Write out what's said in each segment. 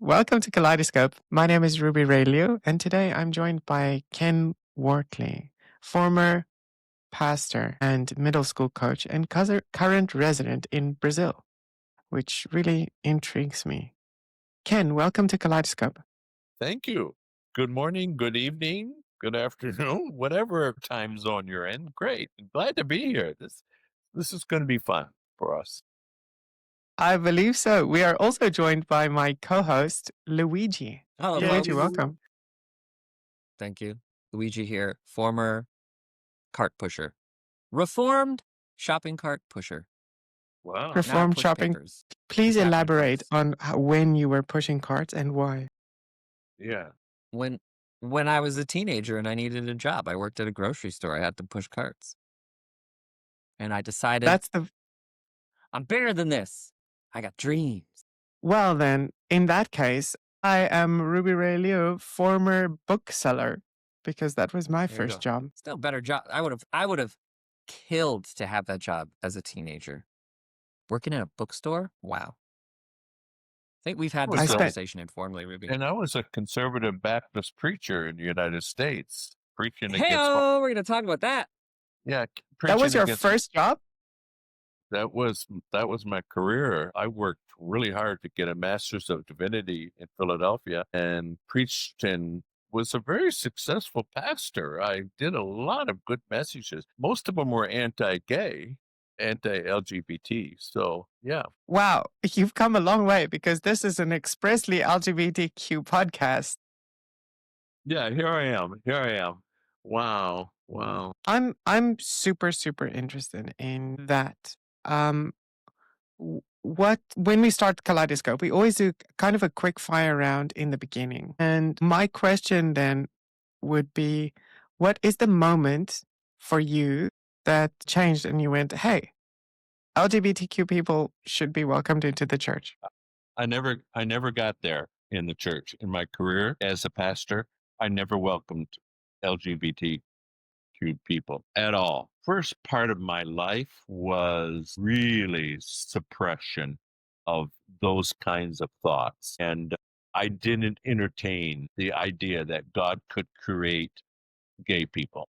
Welcome to Kaleidoscope. My name is Ruby Ray Liu, and today I'm joined by Ken Wortley, former pastor and middle school coach and current resident in Brazil, which really intrigues me. Ken, welcome to Kaleidoscope. Thank you. Good morning, good evening, good afternoon, whatever time zone you're in. Great. Glad to be here. This is going to be fun for us. I believe so. We are also joined by my co-host, Luigi. Hello, Luigi, folks. welcome. Thank you. Luigi here, former cart pusher. Reformed shopping cart pusher. Wow. Not Reformed push shopping. papers. Please It's happening, elaborate folks. on when you were pushing carts and why. Yeah. When I was a teenager and I needed a job, I worked at a grocery store. I had to push carts. And I decided That's the I'm bigger than this. I got dreams. Well, then, in that case, I am Ruby Ray Liu, former bookseller, because that was my There you first go. job. Still a better job. I would have killed to have that job as a teenager. Working at a bookstore? Wow. I think we've had I this was a- conversation informally, Ruby. And I was a conservative Baptist preacher in the United States, preaching Hey, against, we're going to talk about that. yeah, That preaching was your against, first job? that was my career. I worked really hard to get a master's of divinity in Philadelphia and preached and was a very successful pastor. I did a lot of good messages. Most of them were anti-gay, anti-LGBT. So, yeah. Wow, you've come a long way because this is an expressly LGBTQ podcast. Yeah, here I am. Here I am. Wow. Wow. I'm super interested in that. What when we start Kaleidoscope, we always do kind of a quick fire round in the beginning. And my question then would be, what is the moment for you that changed and you went, hey, LGBTQ people should be welcomed into the church? I never got there in the church. In my career as a pastor, I never welcomed LGBTQ people at all. First part of my life was really suppression of those kinds of thoughts. And I didn't entertain the idea that God could create gay people.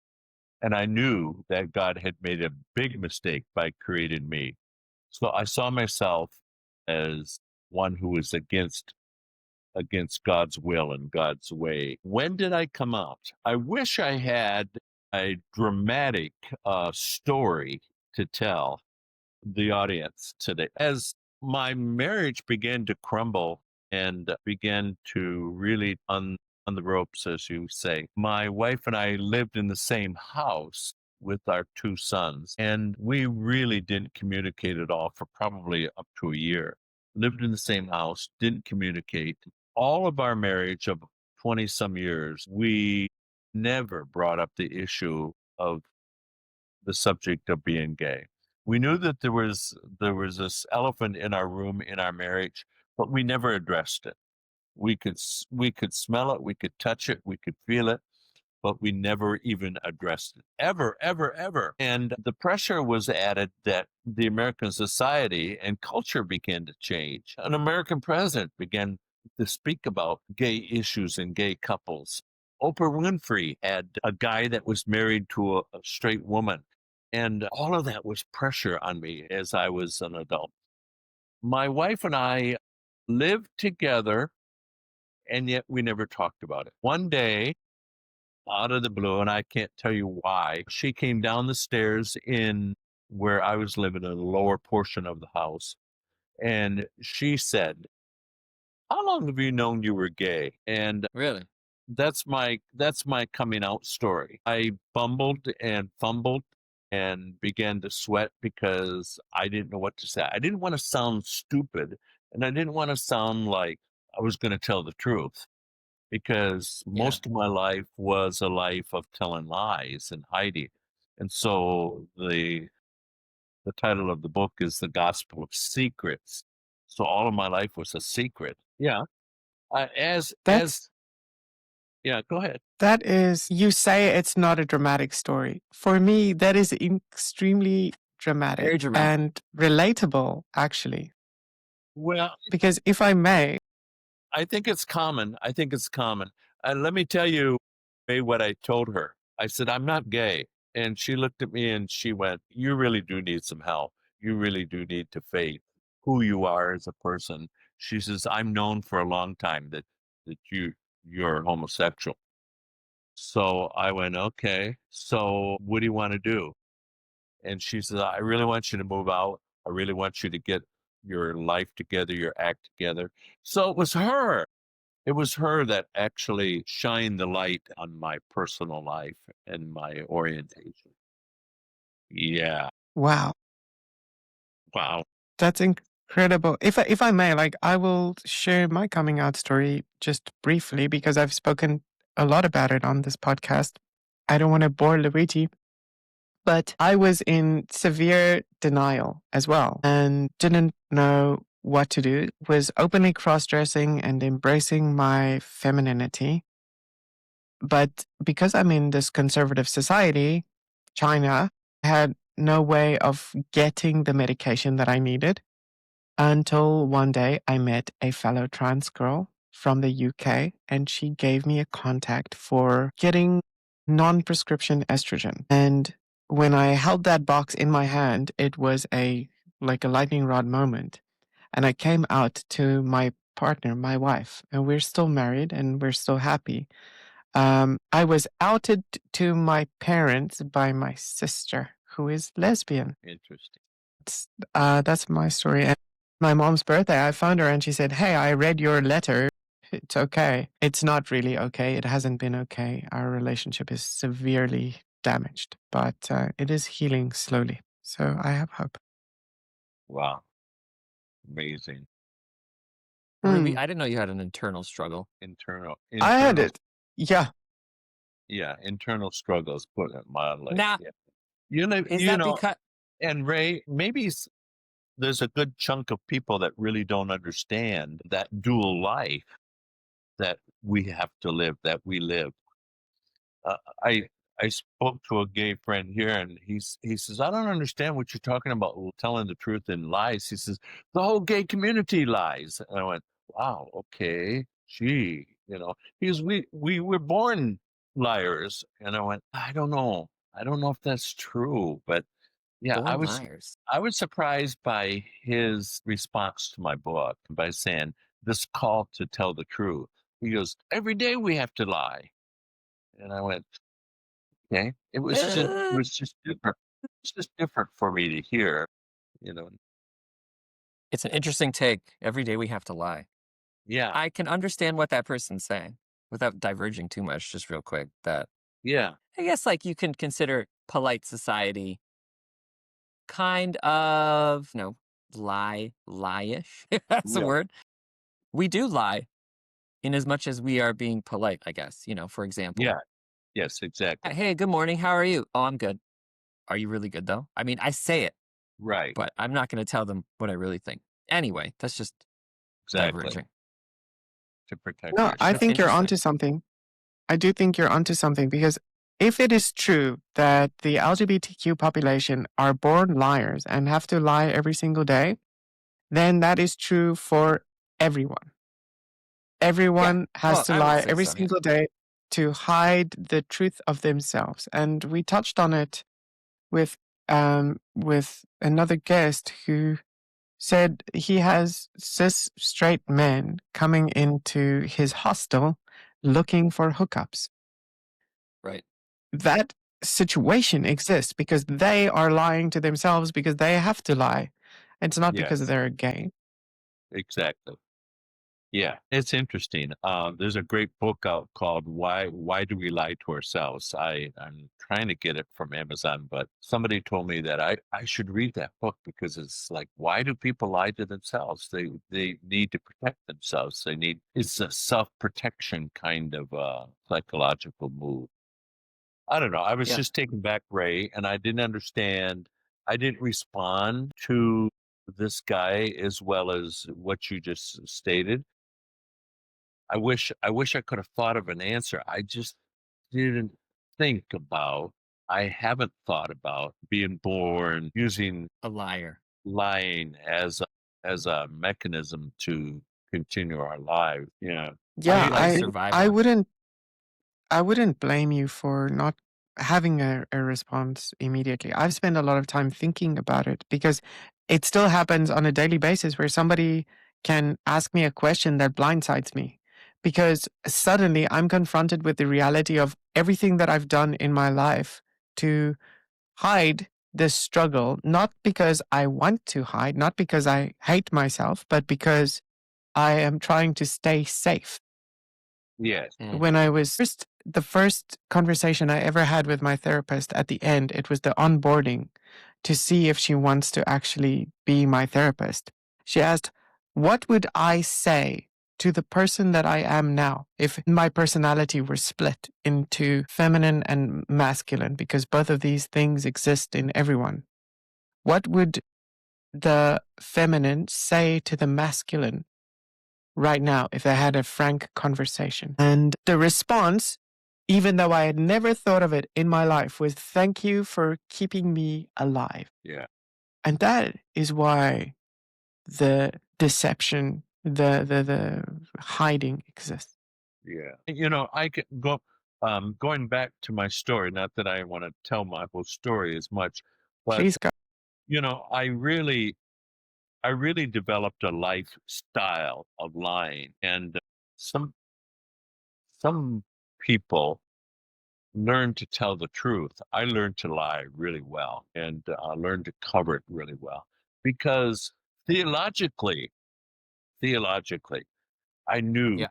And I knew that God had made a big mistake by creating me. So I saw myself as one who was against God's will and God's way. When did I come out? I wish I had a dramatic story to tell the audience today. As my marriage began to crumble and began to really on the ropes, as you say, my wife and I lived in the same house with our two sons, and we really didn't communicate at all for probably up to a year. Lived in the same house, didn't communicate. All of our marriage of 20 some years, we never brought up the issue of the subject of being gay. We knew that there was this elephant in our room in our marriage, but we never addressed it. We could smell it, we could touch it, we could feel it, but we never even addressed it. Ever. And the pressure was added that the American society and culture began to change. An American president began to speak about gay issues and gay couples. Oprah Winfrey had a guy that was married to a straight woman. And all of that was pressure on me as I was an adult. My wife and I lived together, and yet we never talked about it. One day, out of the blue, and I can't tell you why, she came down the stairs in where I was living in the lower portion of the house. And she said, "How long have you known you were gay?" And Really? that's my coming out story. I bumbled and fumbled and began to sweat because I didn't know what to say. I didn't want to sound stupid, and I didn't want to sound like I was going to tell the truth, because Yeah. most of my life was a life of telling lies and hiding. And so the title of the book is The Gospel of Secrets. So all of my life was a secret. Yeah. That's Yeah, go ahead. that is, you say it's not a dramatic story. For me, that is extremely dramatic Very dramatic. and relatable, actually. Well, Because if I may, I think it's common. I think it's common. And let me tell you what I told her. I said, I'm not gay. And she looked at me and she went, you really do need some help. You really do need to face who you are as a person. She says, I'm known for a long time that you're homosexual. So I went, okay. So what do you want to do? And she says, I really want you to move out. I really want you to get your life together, your act together. So it was her. It was her that actually shined the light on my personal life and my orientation. Yeah. Wow, Wow. that's incredible. If I may, like, I will share my coming out story just briefly because I've spoken a lot about it on this podcast. I don't want to bore Luigi, but I was in severe denial as well and didn't know what to do. Was openly cross-dressing and embracing my femininity. But because I'm in this conservative society, China, I had no way of getting the medication that I needed until one day I met a fellow trans girl from the UK and she gave me a contact for getting non prescription estrogen. And when I held that box in my hand, it was like a lightning rod moment. And I came out to my partner, my wife, and we're still married and we're still happy. I was outed to my parents by my sister, who is lesbian. Interesting. That's my story. And my mom's birthday, I found her and she said, "Hey, I read your letter. It's okay. It's not really okay. It hasn't been okay. Our relationship is severely damaged, but it is healing slowly. So I have hope." Wow. Amazing. Ruby, Hmm. I didn't know you had an internal struggle. Internal, I had internal, it. Yeah. yeah, internal struggles, put it mildly. Now, Yeah. is You that know, because and Ray, maybe there's a good chunk of people that really don't understand that dual life that we have to live, that we live. Uh, I I spoke to a gay friend here, and he says, "I don't understand what you're talking about, telling the truth and lies." He says, "The whole gay community lies." And I went, "Wow, okay, gee, you know." Because we were born liars, and I went, "I don't know, I don't know if that's true," but yeah, born liars? I was surprised by his response to my book by saying this call to tell the truth. He goes, "Every day we have to lie," and I went, okay. It Uh, was just different. It's just different for me to hear, you know. it's an interesting take. Every day we have to lie. Yeah, I can understand what that person's saying without diverging too much, just real quick. That yeah, I guess, like, you can consider polite society kind of, no, lie-ish. That's the yeah, word. We do lie in as much as we are being polite, I guess. For example, yeah. Yes, exactly. hey, good morning. How are you? Oh, I'm good. Are you really good though? I mean, I say it, Right, but I'm not going to tell them what I really think. Anyway, that's just exactly. diverging. To protect No, I yourself. That's think you're interesting. onto something. I do think you're onto something because if it is true that the LGBTQ population are born liars and have to lie every single day, then that is true for everyone. Yeah. Everyone has Oh, to I would lie say every so. Yeah. single day to hide the truth of themselves. And we touched on it with with another guest who said he has cis straight men coming into his hostel looking for hookups. Right. That situation exists because they are lying to themselves because they have to lie. It's not because Yes, they're gay. exactly. Yeah, it's interesting. There's a great book out called "Why Do We Lie to Ourselves." I'm trying to get it from Amazon, but somebody told me that I should read that book because it's like, why do people lie to themselves? They need to protect themselves. It's a self protection kind of psychological move. I don't know. I was Yeah. just taken back, Ray, and I didn't understand. I didn't respond to this guy as well as what you just stated. I wish I could have thought of an answer. I just didn't think about I haven't thought about being born using A liar. lying as a mechanism to continue our lives. Yeah. Yeah, Like I survival. I wouldn't blame you for not having a response immediately. I've spent a lot of time thinking about it because it still happens on a daily basis where somebody can ask me a question that blindsides me because suddenly I'm confronted with the reality of everything that I've done in my life to hide this struggle, not because I want to hide, not because I hate myself, but because I am trying to stay safe. yes. When I was the first conversation I ever had with my therapist at the end, it was the onboarding to see if she wants to actually be my therapist. She asked, what would I say to the person that I am now if my personality were split into feminine and masculine? Because both of these things exist in everyone. What would the feminine say to the masculine right now if I had a frank conversation? And the response, even though I had never thought of it in my life, was thank you for keeping me alive. Yeah. And that is why the deception, the hiding exists. Yeah. I could go going back to my story, not that I want to tell my whole story as much, but Please go. I really developed a lifestyle of lying, and some some people learn to tell the truth. I learned to lie really well, and learned to cover it really well because theologically, theologically, I knew Yeah.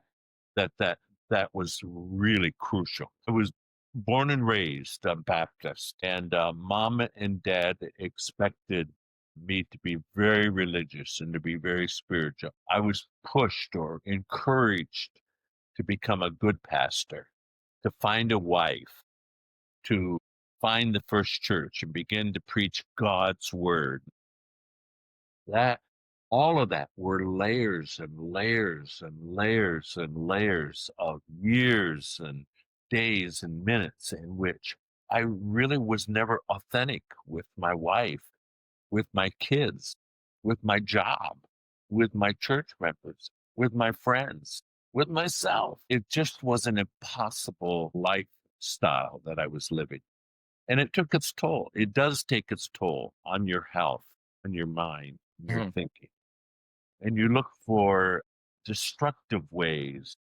that was really crucial. I was born and raised a Baptist, and mom and dad expected me to be very religious and to be very spiritual. I was pushed or encouraged to become a good pastor, to find a wife, to find the first church and begin to preach God's word. That all of that were layers and layers and layers and layers of years and days and minutes in which I really was never authentic with my wife, with my kids, with my job, with my church members, with my friends, with myself. It just was an impossible lifestyle that I was living. And it took its toll. It does take its toll on your health, on your mind, and your Mhm. thinking. And you look for destructive ways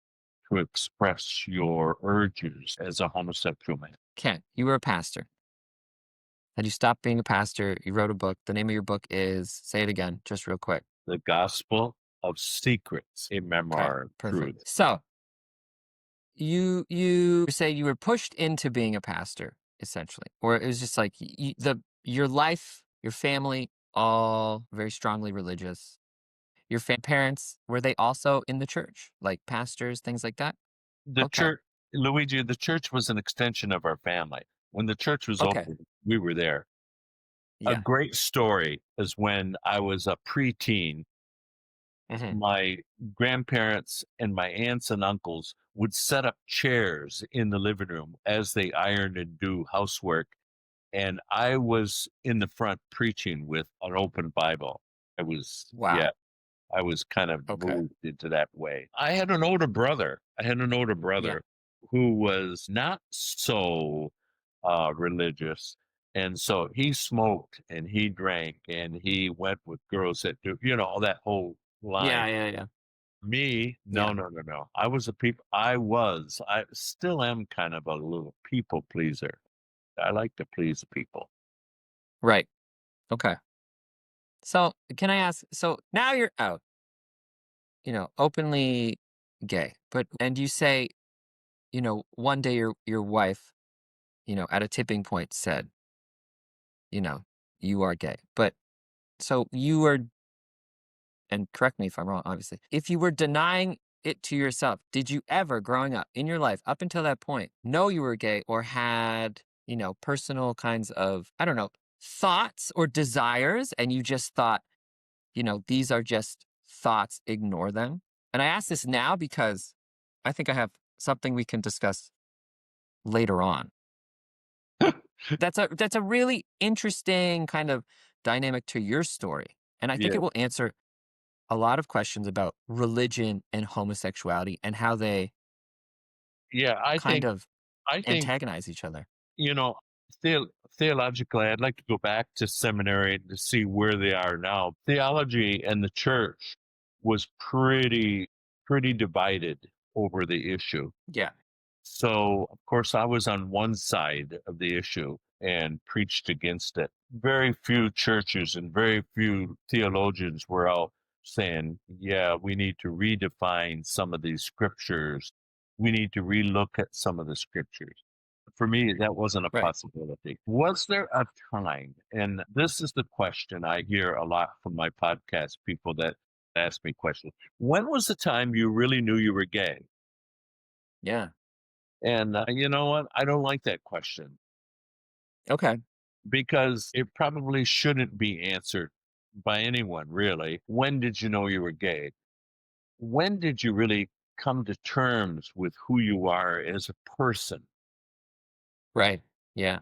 to express your urges as a homosexual man. Ken, you were a pastor. Had you stopped being a pastor? You wrote a book. The name of your book is, say it again, just real quick. The Gospel of Secrets, a Okay, memoir of perfect. truth. So you say you were pushed into being a pastor, essentially, or it was just like your life, your family, all very strongly religious. Your parents, were they also in the church, like pastors, things like that? The Okay, church, Luigi, the church was an extension of our family. When the church was okay, open, we were there. A yeah. great story is when I was a preteen. Hmm. My grandparents and my aunts and uncles would set up chairs in the living room as they ironed and do housework. And I was in the front preaching with an open Bible. I was, Wow. yeah, I was kind of Okay. moved into that way. I had an older brother. Yeah. Who was not so religious. And so he smoked and he drank and he went with girls that do, that whole line. Yeah. Yeah. Yeah. Me, no, Yeah. no, no, no. I still am kind of a little people pleaser. I like to please people. Right. Okay. So can I ask? So now you're out, openly gay, and you say, one day your wife, at a tipping point said, you know, you are gay. But so you were, and correct me if I'm wrong, obviously, if you were denying it to yourself, did you ever growing up in your life up until that point know you were gay or had, personal kinds of, I don't know, thoughts or desires, and you just thought, these are just thoughts, ignore them? And I ask this now because I think I have something we can discuss later on. That's a really interesting kind of dynamic to your story. And I think Yeah. it will answer a lot of questions about religion and homosexuality and how they Yeah, kind of I think, antagonize each other. you know, theologically, I'd like to go back to seminary to see where they are now. Theology and the church was pretty divided over the issue. Yeah. So, of course, I was on one side of the issue and preached against it. Very few churches and very few theologians were out saying, yeah, we need to redefine some of these scriptures. We need to relook at some of the scriptures. For me, that wasn't a Right. possibility. Was there a time, and this is the question I hear a lot from my podcast people that ask me questions. When was the time you really knew you were gay? Yeah. And you know what? I don't like that question Okay. because it probably shouldn't be answered by anyone, really. When did you know you were gay? When did you really come to terms with who you are as a person? Right. Yeah.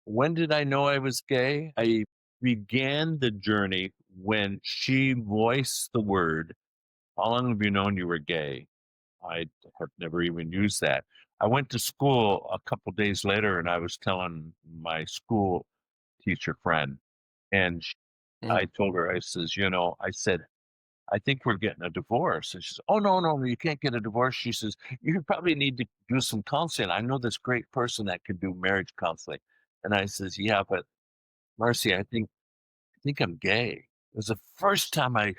When did I know I was gay? I began the journey when she voiced the word, how long have you known you were gay? I have never even used that. I went to school a couple days later and I was telling my school teacher friend, and I Mhm. told her, I says, I said, I think we're getting a divorce. And she says, oh, no, you can't get a divorce. She says, you probably need to do some counseling. I know this great person that could do marriage counseling. And I says, yeah, but Marcy, I think I'm gay. It was the first time I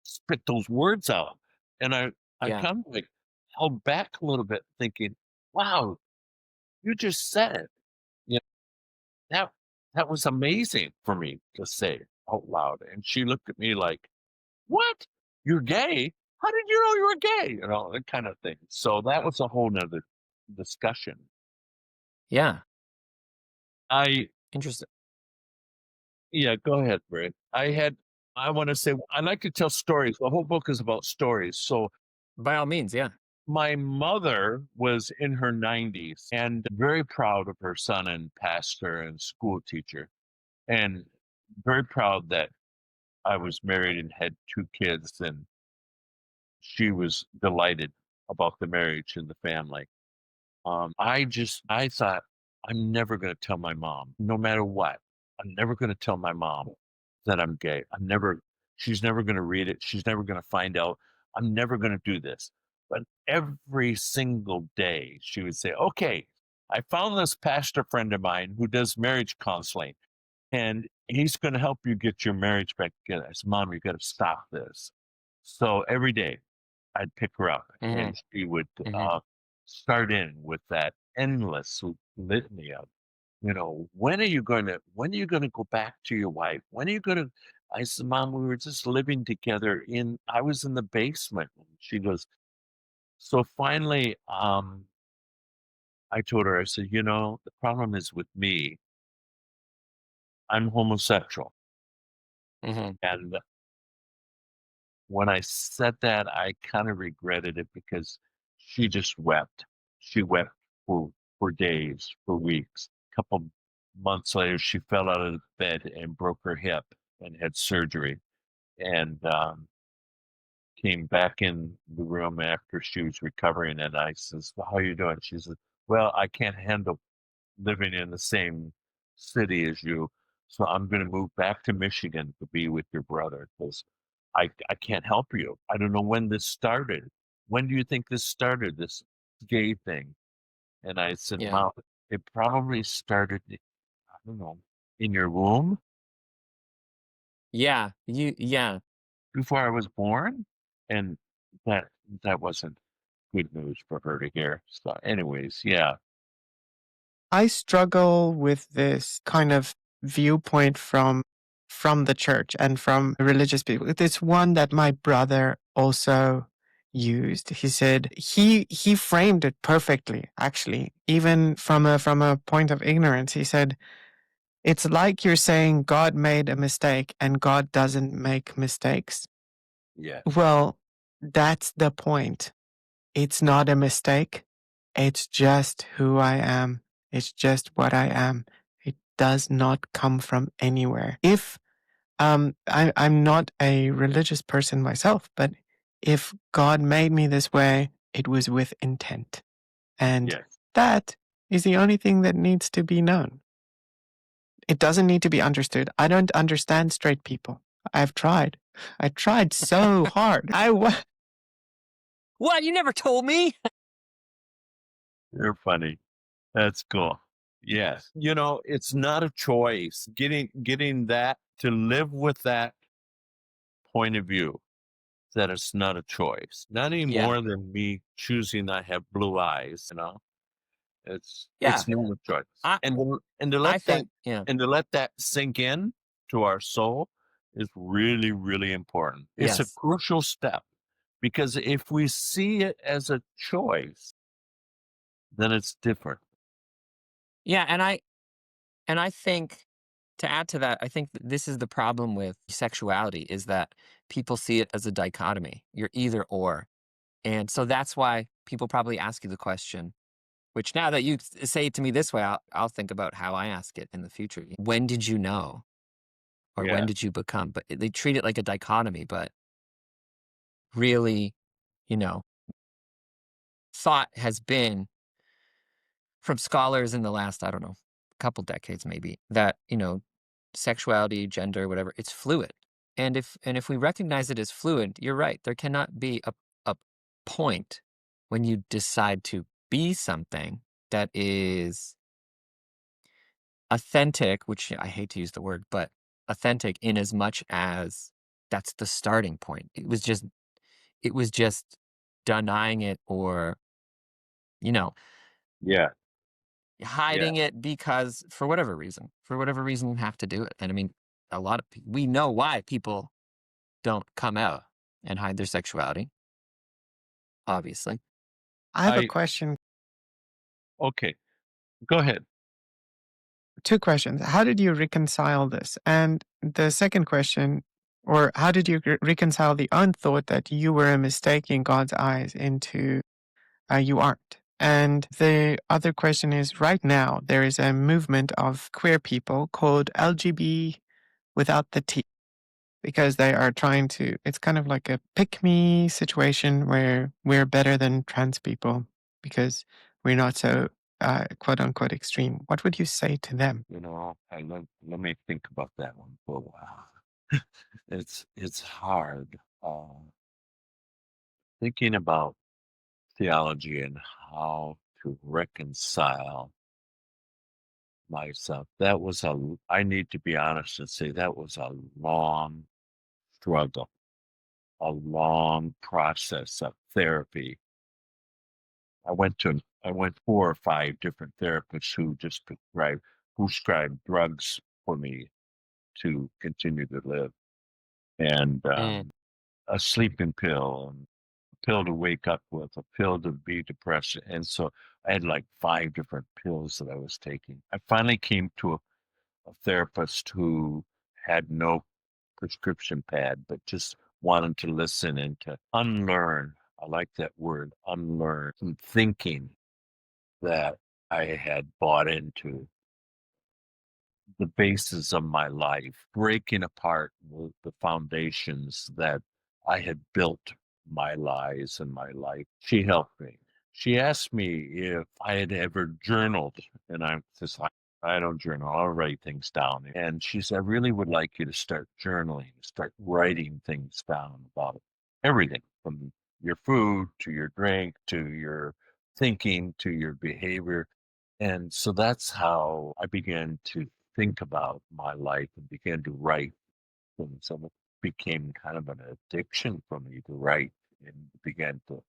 spit those words out. And I Yeah. kind of like held back a little bit thinking, wow, you just said it. You know, that was amazing for me to say out loud. And she looked at me like, what? You're gay? How did you know you were gay? That kind of thing. So that was a whole nother discussion. Yeah. I Interesting. Yeah, go ahead, Brett. I want to say I like to tell stories. The whole book is about stories. So By all means. Yeah. my mother was in her 90s and very proud of her son and pastor and school teacher, and very proud that I was married and had two kids, and she was delighted about the marriage and the family. I thought, I'm never going to tell my mom, no matter what. I'm never going to tell my mom that I'm gay. She's never going to read it. She's never going to find out. I'm never going to do this. But every single day she would say, okay, I found this pastor friend of mine who does marriage counseling, and he's going to help you get your marriage back together. I said, Mom, you got to stop this. So every day I'd pick her up Hmm. and she would Hmm. start in with that endless litany of, when are you going to go back to your wife? When are you going to, I said, Mom, we were just living together I was in the basement. And she goes, so finally, I told her, I said, the problem is with me, I'm homosexual. Hmm. And when I said that, I kind of regretted it because she just wept. She wept for days, for weeks. A couple months later, she fell out of bed and broke her hip and had surgery, and came back in the room after she was recovering. And I says, "Well, how are you doing?" She says, "Well, I can't handle living in the same city as you. So I'm going to move back to Michigan to be with your brother because I can't help you. I don't know when this started. When do you think this started, this gay thing?" And I said, Yeah. Mom, it probably started, I don't know, in your womb Yeah. Yeah. before I was born. And that that wasn't good news for her to hear. So anyways, yeah. I struggle with this kind of viewpoint from the church and from religious people. It's one that my brother also used. He said he framed it perfectly, actually, even from a point of ignorance. He said, it's like you're saying God made a mistake and God doesn't make mistakes. Yes. Well, that's the point. It's not a mistake. It's just who I am. It's just what I am. It does not come from anywhere. If I'm not a religious person myself, but if God made me this way, it was with intent. And Yes. that is the only thing that needs to be known. It doesn't need to be understood. I don't understand straight people. I've tried. I tried so hard. What? You never told me? You're funny. That's cool. Yes. It's not a choice. Getting that to live with that point of view, that it's not a choice. Not any Yeah. more than me choosing I have blue eyes. It's Yeah. not a choice. I And to I let that think, yeah. and to let that sink in to our soul is really, really important. It's a Yes. crucial step, because if we see it as a choice, then it's different. Yeah, and I think, to add to that, I think this is the problem with sexuality, is that people see it as a dichotomy. You're either or. And so that's why people probably ask you the question, which now that you say it to me this way, I'll think about how I ask it in the future. When did you know? Or when Yeah. did you become? But they treat it like a dichotomy, but really, you know, thought has been from scholars in the last, I don't know, couple decades maybe, that, sexuality, gender, whatever, it's fluid. And if we recognize it as fluid, you're right. There cannot be a point when you decide to be something that is authentic, which I hate to use the word, but authentic in as much as that's the starting point. It was just denying it, or, you know, Yeah. Yeah. hiding it because for whatever reason you have to do it. And I mean, a lot of we know why people don't come out and hide their sexuality, obviously. I have a I question, Okay. Go ahead. two questions. How did you reconcile this? And the second question, or how did you reconcile the own thought that you were a mistake in God's eyes into you aren't? And the other question is, right now, there is a movement of queer people called LGB without the T, because they are trying to, it's kind of like a pick me situation where we're better than trans people because we're not so quote unquote extreme. What would you say to them? Let me think about that one for a while. It's hard. Thinking about theology and how to reconcile myself. I need to be honest and say that was a long struggle, a long process of therapy. I went 4 or 5 different therapists who just prescribed drugs for me to continue to live, and Mm. a sleeping pill, and a pill to wake up with, a pill to be depressed. And so I had like 5 different pills that I was taking. I finally came to a therapist who had no prescription pad, but just wanted to listen and to unlearn. I like that word, unlearn, some thinking that I had bought into, the basis of my life, breaking apart the foundations that I had built my lies and my life. She helped me. She asked me if I had ever journaled, and I'm just like, I don't journal. I'll write things down. And she said, I really would like you to start journaling, start writing things down about everything, from your food to your drink to your thinking to your behavior. And so that's how I began to think about my life and began to write things. And it became kind of an addiction for me to write, and began to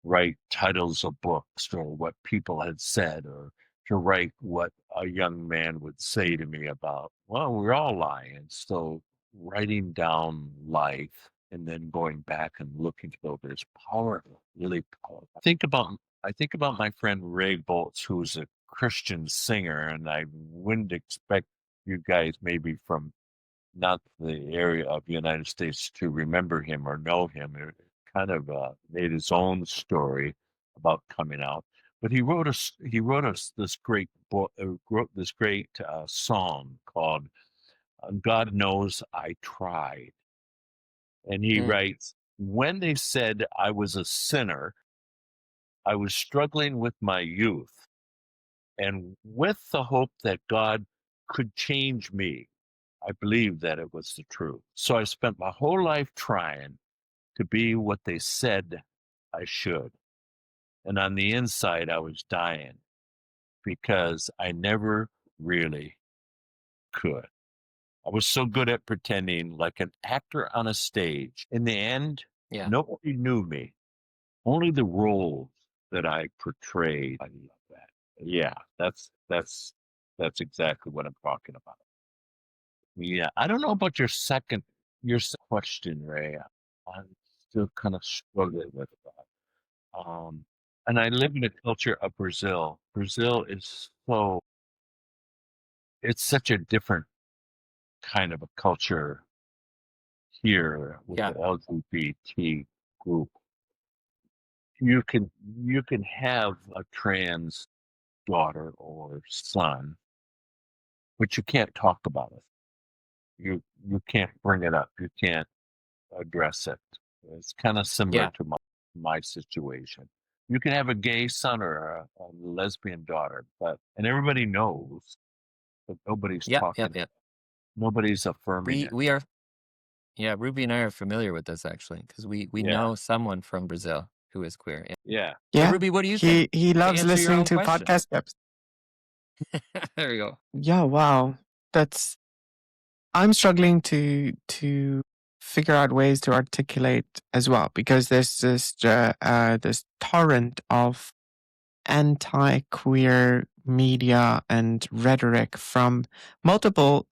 write titles of books, or what people had said, or to write what a young man would say to me about, well, we're all lying. So writing down life and then going back and looking to go, there's powerful, really powerful. I think about my friend Ray Boltz, who's a Christian singer, and I wouldn't expect you guys maybe from not the area of the United States to remember him or know him. It kind of made his own story about coming out. But he wrote us this great book, wrote this great song called God knows I tried. And he Mm. writes, when they said I was a sinner, I was struggling with my youth and with the hope that God could change me. I believed that it was the truth. So I spent my whole life trying to be what they said I should. And on the inside, I was dying because I never really could. I was so good at pretending like an actor on a stage. In the end, Yeah. nobody knew me, only the roles that I portrayed. I love that. Yeah, that's exactly what I'm talking about. Yeah, I don't know about your question, Ray. I'm still kind of struggling with that. And I live in a culture of Brazil. Brazil is it's such a different kind of a culture here with Yeah. the LGBT group. You can you can have a trans daughter or son, but you can't talk about it. You can't bring it up. You can't address it. It's kind of similar Yeah. to my situation. You can have a gay son or a lesbian daughter, and everybody knows, but nobody's Yep. Yep. talking. Yep. Nobody's affirming We it. we are yeah, Ruby and I are familiar with this actually because we Yeah, know someone from Brazil who is queer. Yeah. yeah. So Yeah, Ruby, what do you think? he To loves answer your listening own to question. podcast episodes. There you go. Yeah, wow. That's I'm struggling to figure out ways to articulate as well because there's this torrent of anti-queer media and rhetoric from multiple.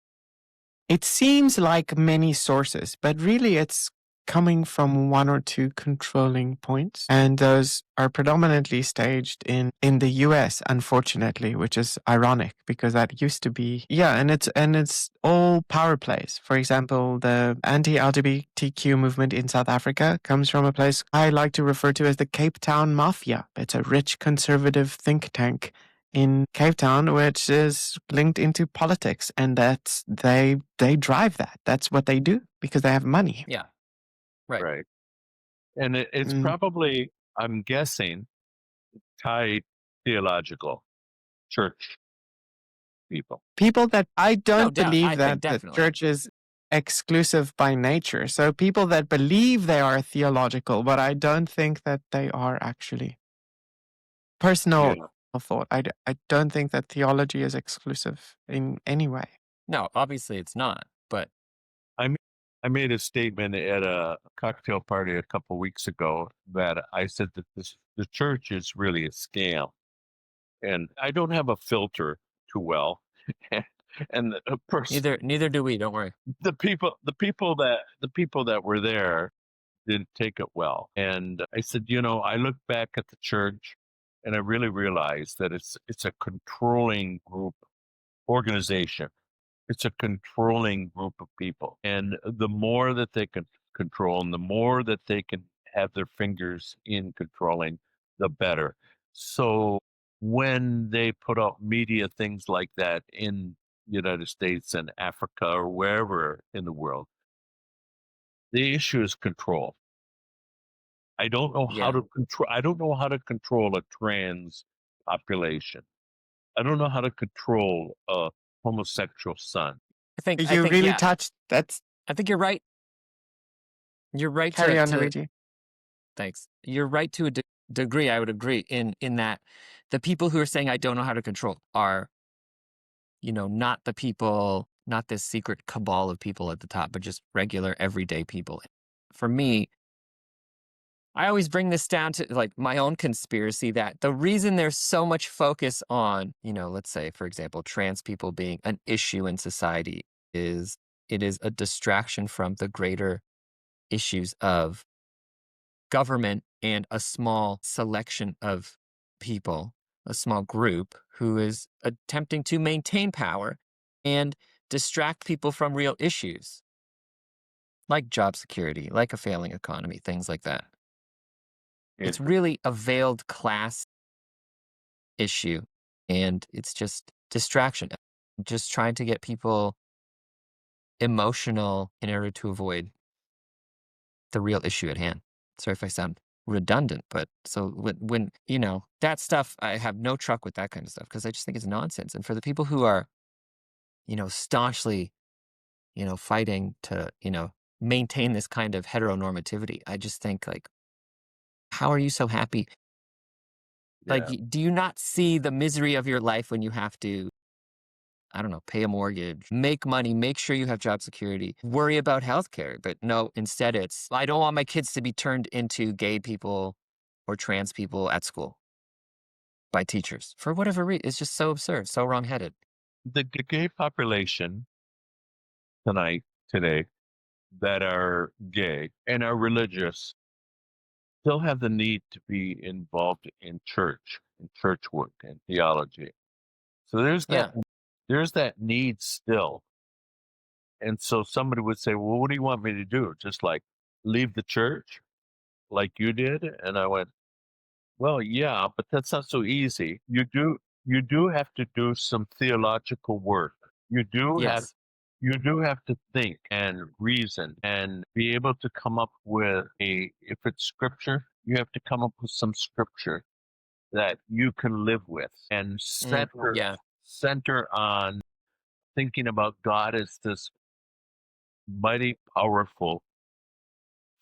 It seems like many sources, but really it's coming from one or two controlling points. And those are predominantly staged in the US, unfortunately, which is ironic because that used to be and it's all power plays. For example, the anti-LGBTQ movement in South Africa comes from a place I like to refer to as the Cape Town Mafia. It's a rich conservative think tank in Cape Town, which is linked into politics, and that's they drive that. That's what they do because they have money. Yeah. Right. Right. And it's Mm. probably, I'm guessing, tied theological church people. People that I No don't doubt. I believe think that the definitely. church is exclusive by nature. So people that believe they are theological, but I don't think that they are actually. Personal Yeah. thought. I don't think that theology is exclusive in any way. No, obviously it's not. But I m- I made a statement at a cocktail party a couple weeks ago that I said that the church is really a scam, and I don't have a filter too well. And the person, neither do we. Don't worry. the people that were there didn't take it well. And I said, I look back at the church and I really realized that it's a controlling group organization. It's a controlling group of people. And the more that they can control and the more that they can have their fingers in controlling, the better. So when they put out media things like that in the United States and Africa or wherever in the world, the issue is control. I don't know how Yeah. to control. I don't know how to control a trans population. I don't know how to control a homosexual son. I You think really yeah. touched. That's I think you're right. You're right carry on, to Luigi. thanks. You're right to a degree. I would agree in that the people who are saying I don't know how to control are, not the people, not this secret cabal of people at the top, but just regular everyday people. For me, I always bring this down to like my own conspiracy that the reason there's so much focus on, let's say, for example, trans people being an issue in society is it is a distraction from the greater issues of government and a small selection of people, a small group who is attempting to maintain power and distract people from real issues like job security, like a failing economy, things like that. It's Interesting. really a veiled class issue and it's just distraction, just trying to get people emotional in order to avoid the real issue at hand. Sorry if I sound redundant, but so when that stuff, I have no truck with that kind of stuff because I just think it's nonsense. And for the people who are, staunchly, fighting to, maintain this kind of heteronormativity, I just think like, how are you so happy? Like, Yeah. do you not see the misery of your life when you have to, I don't know, pay a mortgage, make money, make sure you have job security, worry about healthcare? But no, instead it's, I don't want my kids to be turned into gay people or trans people at school by teachers for whatever reason. It's just so absurd, so wrongheaded. The gay population today, that are gay and are religious still have the need to be involved in church work and theology. So Yeah. there's that need still. And so somebody would say, well, what do you want me to do? Just like leave the church like you did? And I went, well, yeah, but that's not so easy. You do have to do some theological work. You do have Yes. you do have to think and reason and be able to come up with if it's scripture, you have to come up with some scripture that you can live with and Yeah. center on thinking about God as this mighty powerful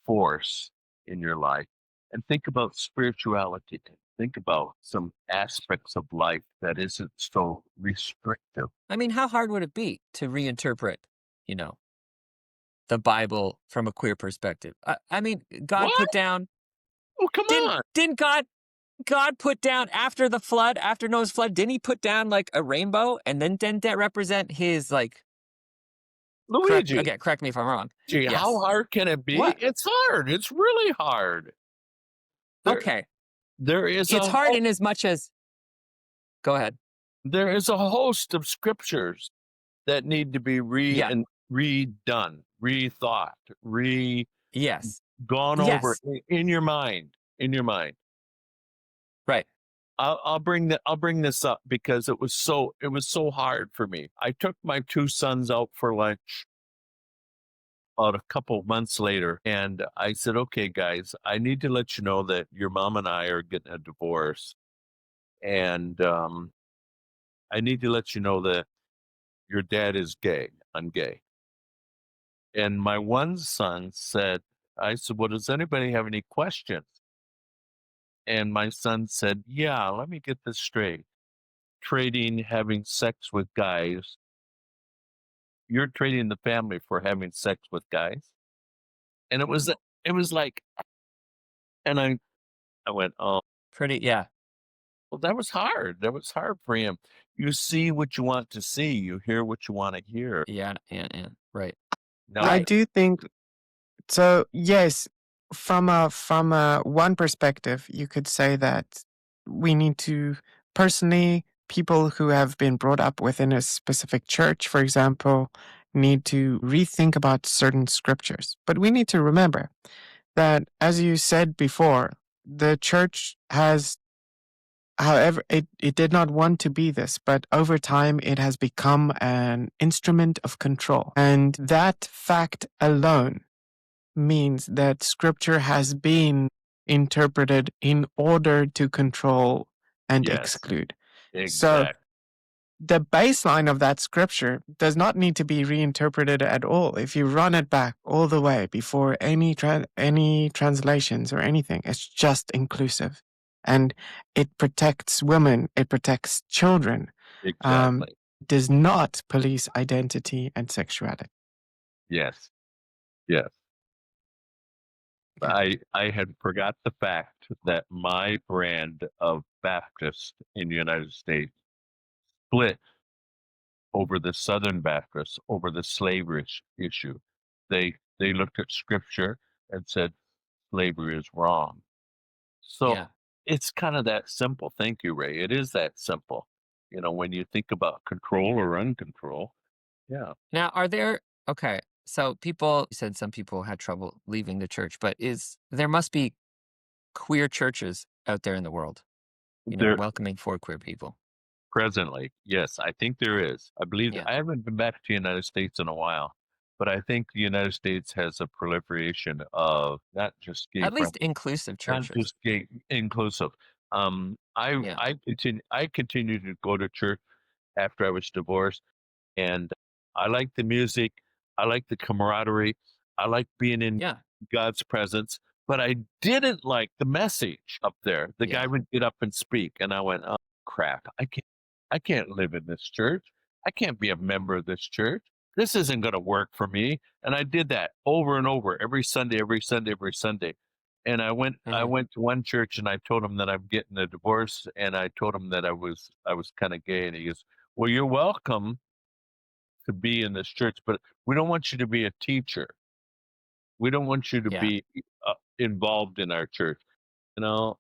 force in your life, and think about spirituality. Think about some aspects of life that isn't so restrictive. I mean, how hard would it be to reinterpret, you know, the Bible from a queer perspective? I mean, God What? put down, Oh, come didn't, on. didn't God put down after the flood, after Noah's flood, didn't he put down like a rainbow? And then didn't that represent his like, Luigi, correct me if I'm wrong. gee, how Yes. hard can it be? What? It's hard. It's really hard. There, Okay. there is It's hard in as much as, go ahead. there is a host of scriptures that need to be Yeah. redone, rethought, Yes. gone over Yes. in your mind. In your mind. Right. I'll bring this up because it was so hard for me. I took my two sons out for lunch about a couple months later, and I said, "Okay, guys, I need to let you know that your mom and I are getting a divorce, and I need to let you know that your dad is gay. I'm gay." And my one son said, "I said, well, does anybody have any questions?" And my son said, "Yeah, let me get this straight. Trading having sex with guys, you're trading the family for having sex with guys." And it was like, and I went, "Oh, Yeah. well, that was hard. That was hard for him. You see what you want to see, you hear what you want to hear." Yeah. Yeah. Right. Now, I Right. do think so. Yes, from a one perspective, you could say that we need to personally people who have been brought up within a specific church, for example, need to rethink about certain scriptures. But we need to remember that, as you said before, the church has, however, it did not want to be this, but over time it has become an instrument of control. And that fact alone means that scripture has been interpreted in order to control and yes, exclude. So exactly. the baseline of that scripture does not need to be reinterpreted at all. If you run it back all the way before any translations or anything, it's just inclusive, and it protects women, it protects children, um, Exactly. does not police identity and sexuality. Yes. Yes. Yeah. I had forgot the fact that my brand of Baptist in the United States split over the Southern Baptists over the slavery issue. They looked at scripture and said slavery is wrong. So Yeah. it's kind of that simple. Thank you, Ray. It is that simple. When you think about control or uncontrol. Yeah. Now, okay, so you said some people had trouble leaving the church, but there must be queer churches out there in the world, There welcoming for queer people. presently, yes, I think there is. I believe Yeah. I haven't been back to the United States in a while, but I think the United States has a proliferation of not just gay At least friendly, inclusive not churches. just gay inclusive. I Yeah. continue to go to church after I was divorced, and I like the music. I like the camaraderie. I like being in Yeah. God's presence, but I didn't like the message up there. The guy Yeah. would get up and speak, and I went, "Oh crap! I can't live in this church. I can't be a member of this church. This isn't going to work for me." And I did that over and over, every Sunday, every Sunday, every Sunday. And I Mhm. went to one church, and I told him that I'm getting a divorce, and I told him that I was kind of gay, and he goes, "Well, you're welcome to be in this church, but we don't want you to be a teacher. We don't want you to Yeah. be involved in our church." You know,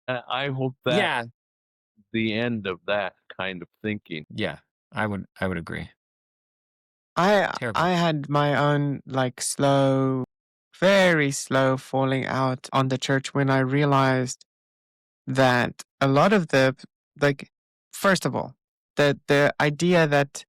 I hope that Yeah. the end of that kind of thinking. Yeah. I would agree. I Terrible. had my own like slow, very slow falling out on the church when I realized that a lot of the like first of all, the idea that,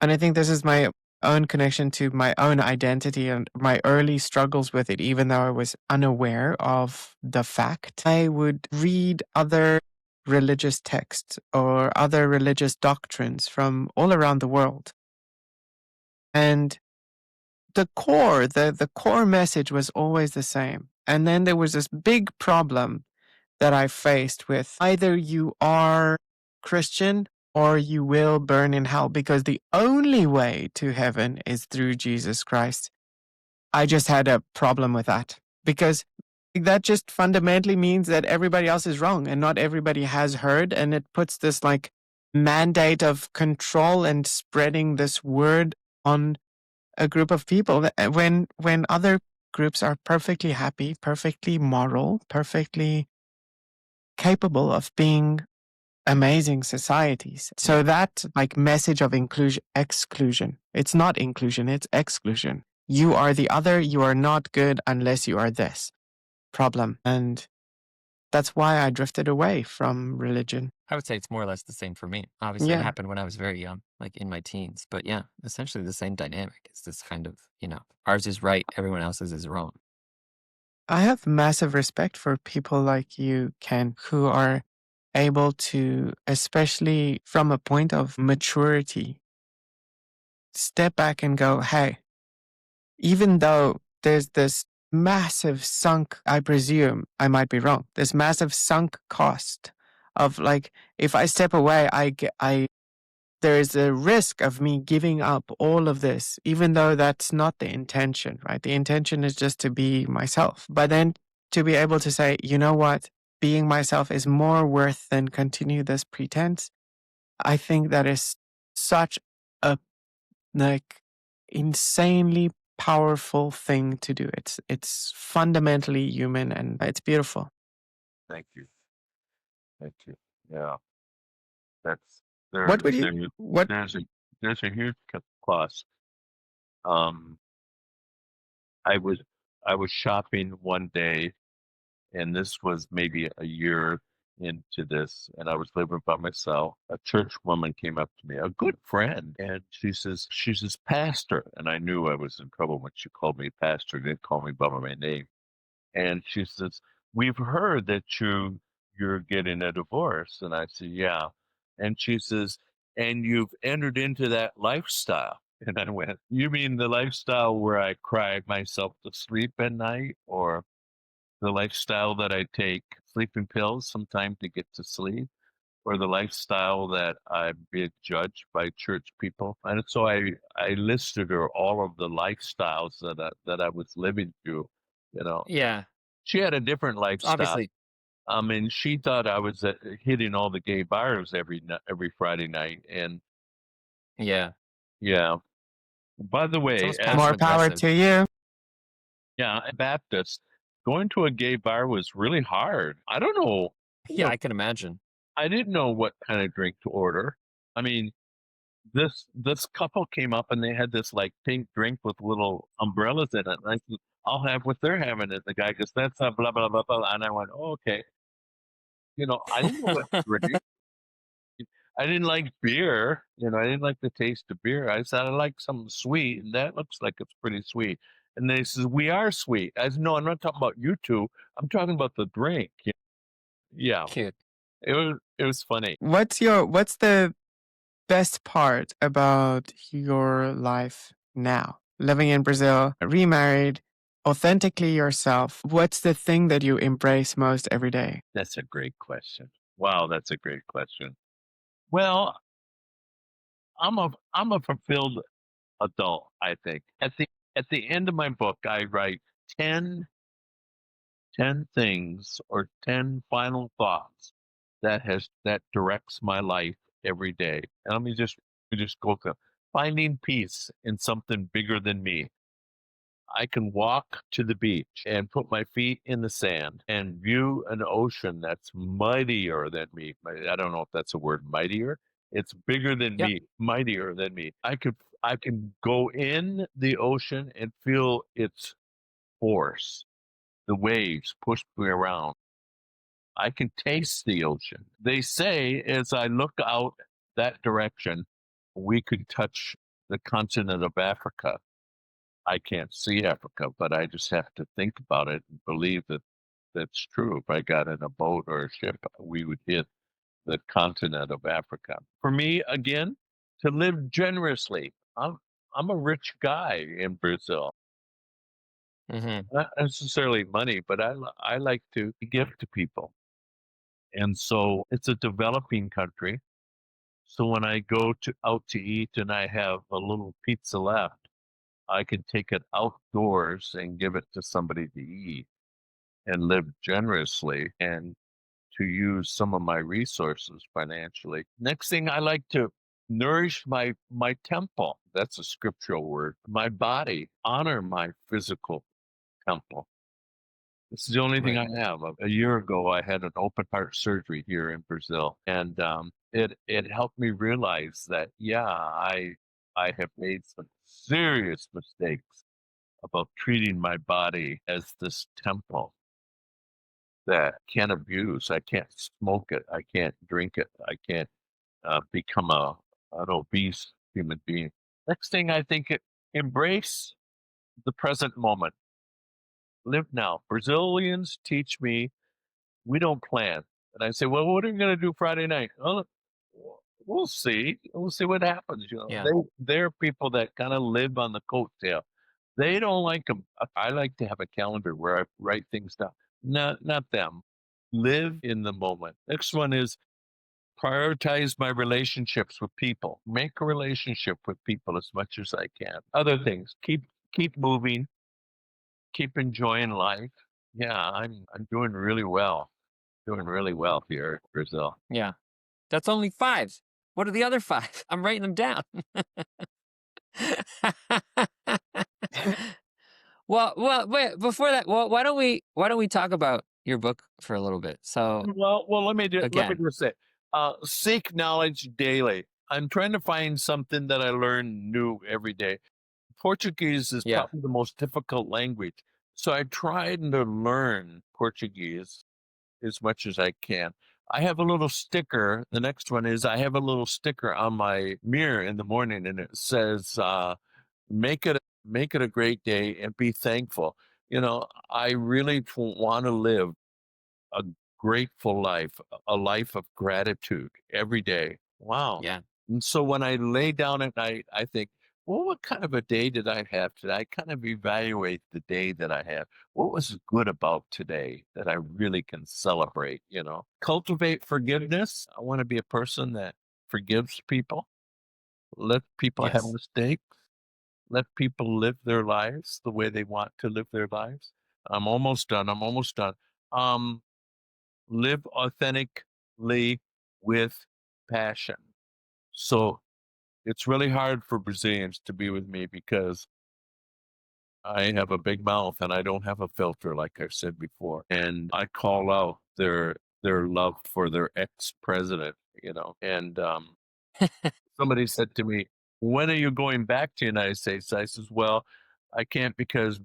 and I think this is my own connection to my own identity and my early struggles with it, even though I was unaware of the fact. I would read other religious texts or other religious doctrines from all around the world. And the core message was always the same. And then there was this big problem that I faced with either you are Christian or you will burn in hell because the only way to heaven is through Jesus Christ. I just had a problem with that because that just fundamentally means that everybody else is wrong and not everybody has heard. And it puts this like mandate of control and spreading this word on a group of people when other groups are perfectly happy, perfectly moral, perfectly capable of being amazing societies. So that like message of exclusion. It's not inclusion, it's exclusion. You are the other, you are not good unless you are this problem. And that's why I drifted away from religion. I would say it's more or less the same for me. Obviously, it Yeah. happened when I was very young, like in my teens. But yeah, essentially the same dynamic. It's this kind of, ours is right, everyone else's is wrong. I have massive respect for people like you, Ken, who are able to, especially from a point of maturity, step back and go, hey, even though there's this massive sunk, I presume, I might be wrong, this massive sunk cost of like, if I step away, there is a risk of me giving up all of this, even though that's not the intention, right? The intention is just to be myself. But then to be able to say, you know what, being myself is more worth than continue this pretense. I think that is such a like insanely powerful thing to do. It's fundamentally human and it's beautiful. Thank you. Thank you. Yeah, that's What would there's you a what there's a there's a huge plus. Um, I was I was shopping one day, and this was maybe a year into this, and I was living by myself. A church woman came up to me, a good friend, and she says, "Pastor," and I knew I was in trouble when she called me pastor. Didn't call me by my name. And she says, "We've heard that you're getting a divorce." And I said, "Yeah." And she says, "And you've entered into that lifestyle." And I went, "You mean the lifestyle where I cry myself to sleep at night, or the lifestyle that I take sleeping pills sometime to get to sleep, or the lifestyle that I'm being judged by church people?" And so I listed her all of the lifestyles that I was living through, you know. Yeah. She had a different It's lifestyle. obviously, And she thought I was hitting all the gay bars every Friday night. And yeah. yeah, by the It's way, almost as passive more power aggressive. to you? yeah, a Baptist, going to a gay bar was really hard. I don't know. Yeah, I can imagine. I didn't know what kind of drink to order. I mean, this couple came up and they had this like pink drink with little umbrellas in it. And I said, "I'll have what they're having." And the guy goes, "That's a blah blah blah blah." And I went, "Oh, okay." I didn't know what to drink. I didn't like beer. I didn't like the taste of beer. I said, I like something sweet, and that looks like it's pretty sweet. And they says, we are sweet. I said, no, I'm not talking about you two. I'm talking about the drink. Yeah, Cute. it was funny. What's the best part about your life now? Living in Brazil, remarried, authentically yourself. What's the thing that you embrace most every day? That's a great question. Wow, that's a great question. Well, I'm a fulfilled adult, I think. At the end of my book, I write 10 10 things or 10 final thoughts that directs my life every day. And let me just go through. Finding peace in something bigger than me. I can walk to the beach and put my feet in the sand and view an ocean that's mightier than me. I don't know if that's a word, mightier. It's bigger than Yep. me, mightier than me. I can go in the ocean and feel its force. The waves push me around. I can taste the ocean. They say as I look out that direction, we could touch the continent of Africa. I can't see Africa, but I just have to think about it and believe that that's true. If I got in a boat or a ship, we would hit the continent of Africa. For me, again, to live generously. I'm a rich guy in Brazil. Hmm. Not necessarily money, but I like to give to people. And so it's a developing country. So when I go out to eat and I have a little pizza left, I can take it outdoors and give it to somebody to eat and live generously and to use some of my resources financially. Next thing, I like to nourish my temple. That's a scriptural word. My body, honor my physical temple. This is the only thing Right. I have. A year ago, I had an open heart surgery here in Brazil, and it helped me realize that I have made some serious mistakes about treating my body as this temple that I can't abuse. I can't smoke it. I can't drink it. I can't become an obese human being. Next thing, I think embrace the present moment. Live now. Brazilians teach me we don't plan. And I say, well, what are you going to do Friday night? Oh, we'll see. We'll see what happens. Yeah. They're people that kind of live on the coattail. They don't like them. I like to have a calendar where I write things down. Not them. Live in the moment. Next one is prioritize my relationships with people. Make a relationship with people as much as I can. Other things. Keep moving. Keep enjoying life. Yeah, I'm doing really well. Doing really well here in Brazil. Yeah. That's only five. What are the other five? I'm writing them down. Well, wait, before that, well, why don't we talk about your book for a little bit? So Well, let me again, just say, seek knowledge daily. I'm trying to find something that I learn new every day. Portuguese is yeah, probably the most difficult language, so I tried to learn Portuguese as much as I can. I have a little sticker. The next one is I have a little sticker on my mirror in the morning, and it says, make it a great day and be thankful." I really want to live a grateful life, a life of gratitude every day. Wow. yeah, And so when I lay down at night, I think, well, what kind of a day did I have today? I kind of evaluate the day that I had. What was good about today that I really can celebrate? Cultivate forgiveness. I want to be a person that forgives people, let people have yes, mistakes, let people live their lives the way they want to live their lives. I'm almost done. I'm almost done. Um, Live authentically with passion. So it's really hard for Brazilians to be with me because I have a big mouth and I don't have a filter, like I said before. And I call out their love for their ex-president, And somebody said to me, "When are you going back to the United States?" I says, "Well, I can't because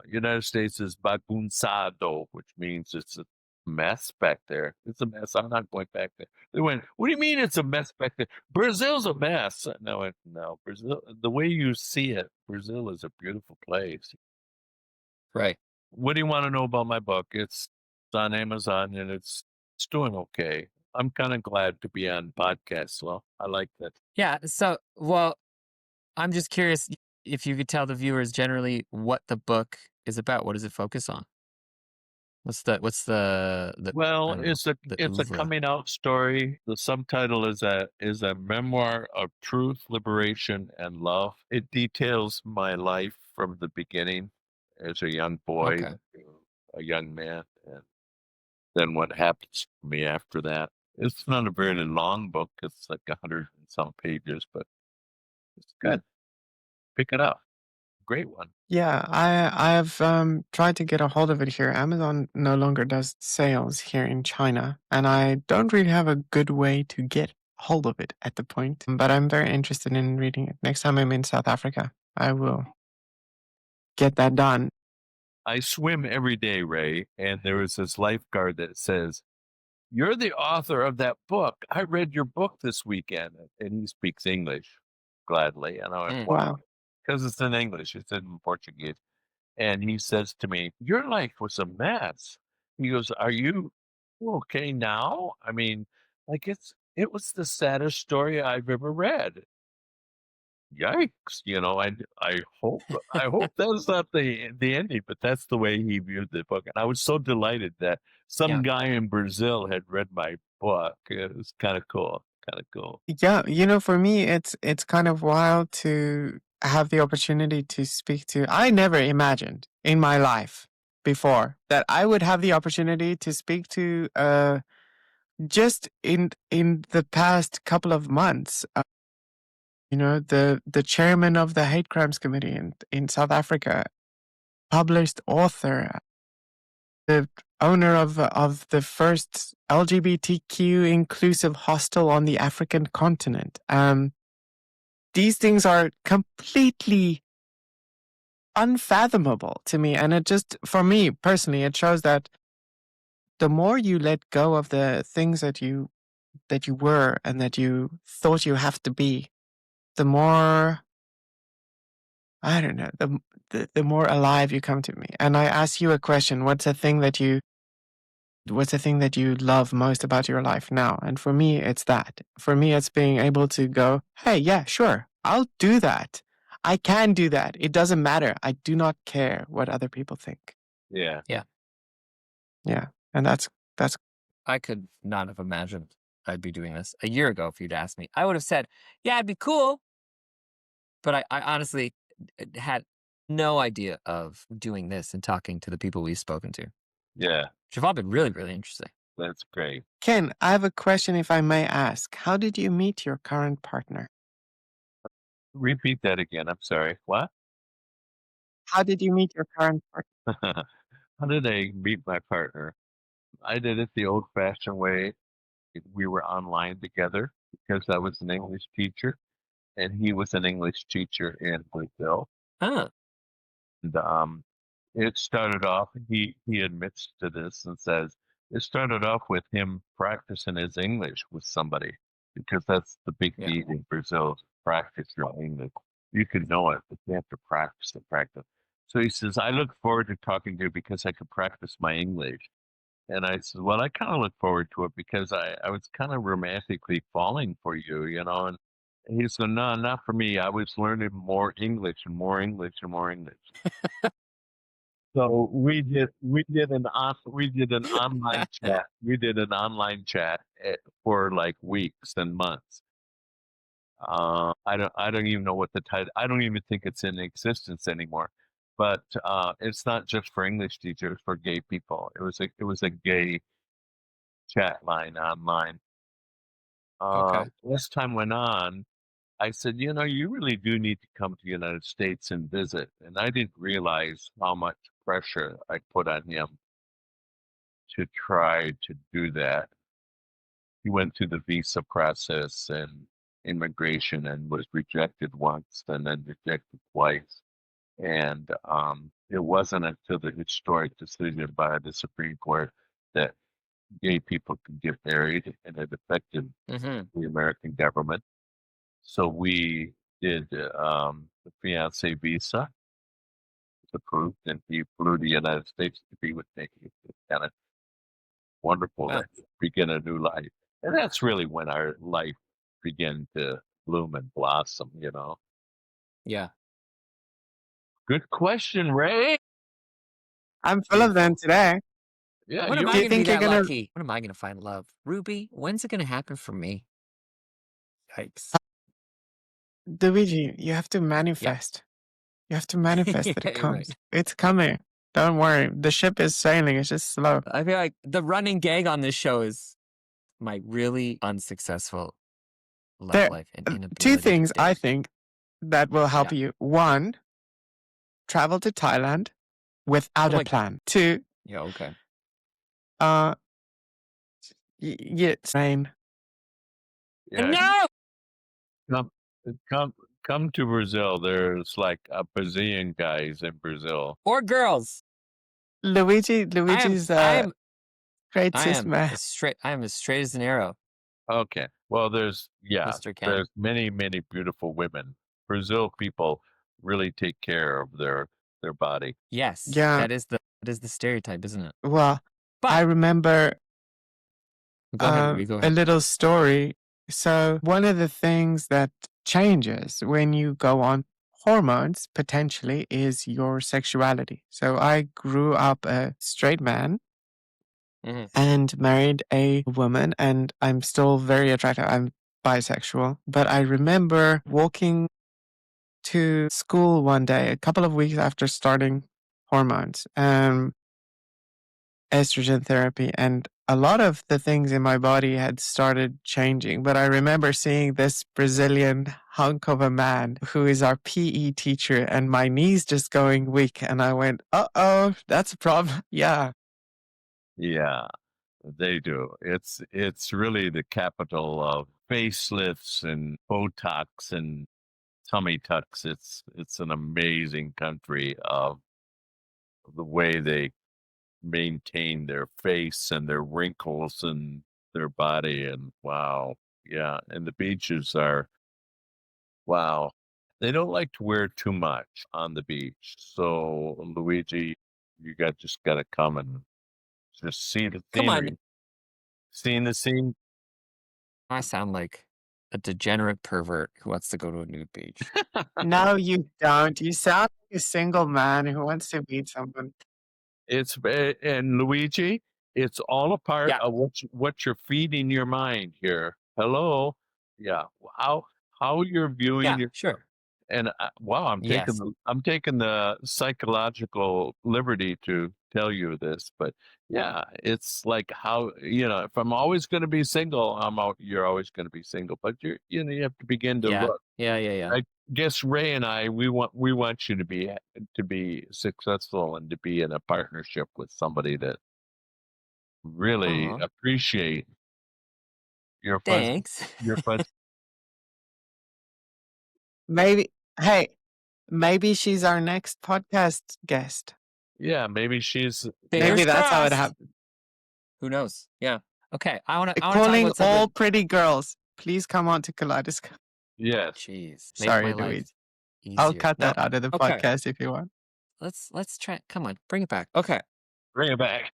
United States is bagunçado, which means it's a mess back there. It's a mess. I'm not going back there. They went, what do you mean it's a mess back there? Brazil's a mess. No, no, Brazil, the way you see it, Brazil is a beautiful place. Right. What do you want to know about my book? It's on Amazon and it's doing okay. I'm kind of glad to be on podcasts. Well, I like that. Yeah. So, well, I'm just curious if you could tell the viewers generally what the book is about. What does it focus on? What's the Well, I don't know, the it's a oeuvre? coming out story. The subtitle is a memoir of truth, liberation, and love. It details my life from the beginning as a young boy Okay. to a young man, and then what happens to me after that. It's not a very long book. It's like 100 and some pages, but it's good. Pick it up. Great one. Yeah, I've tried to get a hold of it here. Amazon no longer does sales here in China, and I don't really have a good way to get hold of it at the point. But I'm very interested in reading it. Next time I'm in South Africa, I will get that done. I swim every day, Ray, and there was this lifeguard that says, "You're the author of that book. I read your book this weekend." And he speaks English gladly. And I went, Mm. wow, Wow. because it's in English, it's in Portuguese. And he says to me, "Your life was a mess." He goes, "Are you okay now?" I mean, like it was the saddest story I've ever read. Yikes, I hope that's not the ending, but that's the way he viewed the book, and I was so delighted that some Yeah. guy in Brazil had read my book. It was kinda cool, kinda cool. Yeah, for me, it's kind of wild to have the opportunity to speak to. I never imagined in my life before that I would have the opportunity to speak to just in the past couple of months, the chairman of the hate crimes committee in South Africa, published author, the owner of the first LGBTQ inclusive hostel on the African continent. These things are completely unfathomable to me, and it just, for me personally, it shows that the more you let go of the things that you were and that you thought you have to be, the more, I don't know, the more alive you come to me. And I ask you a question: what's the thing that you love most about your life now? And for me, it's that. For me, it's being able to go, hey, yeah, sure, I'll do that. I can do that. It doesn't matter. I do not care what other people think. Yeah. Yeah. Yeah, and that's I could not have imagined I'd be doing this a year ago if you'd asked me. I would have said, yeah, it'd be cool. But I honestly had no idea of doing this and talking to the people we've spoken to, Yeah, which have all been really, really interesting. that's great. Ken. I have a question, if I may ask. How did you meet your current partner? Repeat that again, I'm sorry. What? How did you meet your current partner? How did I meet my partner? I did it the old-fashioned way. We were online together because I was an English teacher, and he was an English teacher in Brazil. Ah, And it started off, he admits to this and says, it started off with him practicing his English with somebody because that's the big yeah. deal in Brazil, practice your English. You can know it, but you have to practice and practice. So he says, I look forward to talking to you because I could practice my English. And I said, well, I kind of look forward to it because I was kind of romantically falling for you, and he said, no, not for me. I was learning more English and more English and more English. So we did an online chat. We did an online chat for like weeks and months. I don't even know what the title. I don't even think it's in existence anymore. But it's not just for English teachers, for gay people. It was a gay chat line online. Okay. As time went on, I said, you really do need to come to the United States and visit. And I didn't realize how much pressure I put on him to try to do that. He went through the visa process and immigration and was rejected once and then rejected twice. And it wasn't until the historic decision by the Supreme Court that gay people could get married, and it affected Hmm. the American government. So we did the fiance visa was approved, and he flew to the United States to be with me. It's kind of wonderful Wow. to begin a new life, and that's really when our life began to bloom and blossom. Yeah. Good question, Ray. I'm full of them Beautiful. today. Yeah, When am you. I Do you going to be think you're that gonna, lucky? When am I going to find love? Ruby, when's it going to happen for me? Yikes. Luigi? You have to Yeah. manifest. You have to manifest that Yeah, it you're right. comes. It's coming. Don't worry. The ship is sailing. It's just slow. I feel like the running gag on this show is my really unsuccessful love There, life and two inability to things I date. think that will help Yeah. you. One, travel to Thailand Oh without a my. plan. Two, Yeah. Okay. uh, it's rain. Yeah, No. come, come, come to Brazil. There's like a bazillion guys in Brazil. Or girls. I am. Luigi's I a am. great I cis am man. as straight. I am as straight as an arrow, Okay. Well, Mr. Ken. there's many, many beautiful women. Brazil people really take care of their body. Yes, Yeah. that is the stereotype, isn't it? Well, I But remember go ahead, Ruby. Go a ahead. little story. So one of the things that changes when you go on hormones potentially is your sexuality. So I grew up a straight man Hmm. and married a woman, and I'm still very attracted. I'm bisexual, but I remember walking to school one day, a couple of weeks after starting hormones, estrogen therapy, and a lot of the things in my body had started changing. But I remember seeing this Brazilian hunk of a man who is our PE teacher, and my knees just going weak. And I went, oh, that's a problem. Yeah. Yeah, they do. It's really the capital of facelifts and Botox and tummy tucks. It's an amazing country of the way they maintain their face and their wrinkles and their body. And wow, yeah. And the beaches are wow. They don't like to wear too much on the beach. So Luigi, just gotta come and just see the Come on. scenery. Seeing the scene. I sound like a degenerate pervert who wants to go to a nude beach. No, you don't. You sound like a single man who wants to meet someone. And Luigi, it's all a part Yeah. of what you're feeding your mind here. Hello, yeah. How you're viewing Yeah. your Sure. and wow, Yes. I'm taking the psychological liberty to tell you this, but yeah, it's like how if I'm always going to be single, you're always going to be single, but you have to begin to Yeah. look. Yeah. Yeah. Yeah. I guess Ray and I we want you to be successful and to be in a partnership with somebody that really Aw. appreciate your fuzz Thanks. your fuzz. Maybe, hey, maybe she's our next podcast guest. Yeah, maybe she's Fingers Maybe that's how it crossed. happened. Who knows? Yeah. Okay. I want to talk Calling about all something. pretty girls, please come on to Kaleidoscope. yes. Jeez. Make Sorry, my Luigi. life I'll easier. cut No. that out of the Okay. podcast if you want. Let's try. Come on. Bring it back. Okay. Bring it back.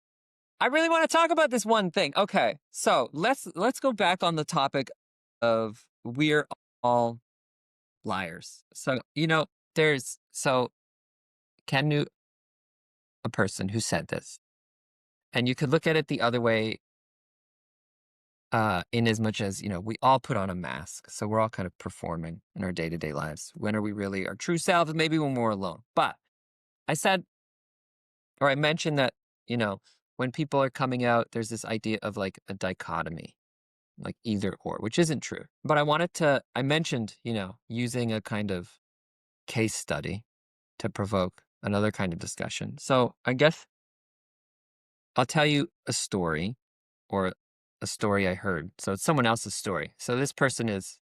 I really want to talk about this one thing. Okay. So let's go back on the topic of we're all liars. So, Ken knew a person who said this. And you could look at it the other way, in as much as, we all put on a mask. So we're all kind of performing in our day-to-day lives. When are we really our true selves? Maybe when we're alone. But I said, or I mentioned that, when people are coming out, there's this idea of like a dichotomy, like either or, which isn't true. But I mentioned, using a kind of case study to provoke another kind of discussion. So I guess I'll tell you a story or a story I heard. So it's someone else's story. So this person is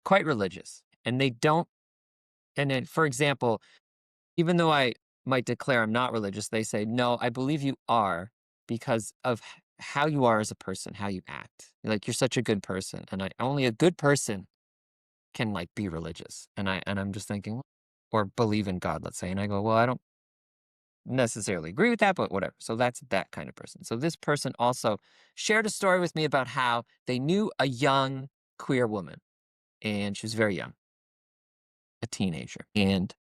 quite religious and they don't, and then, for example, even though I might declare I'm not religious, they say, no, I believe you are because of how you are as a person, how you act. Like, you're such a good person, and only a good person can like be religious. And I'm just thinking, or believe in God, let's say. And I go, well, I don't necessarily agree with that, but whatever. So that's that kind of person. So this person also shared a story with me about how they knew a young queer woman, and she was very young, a teenager, and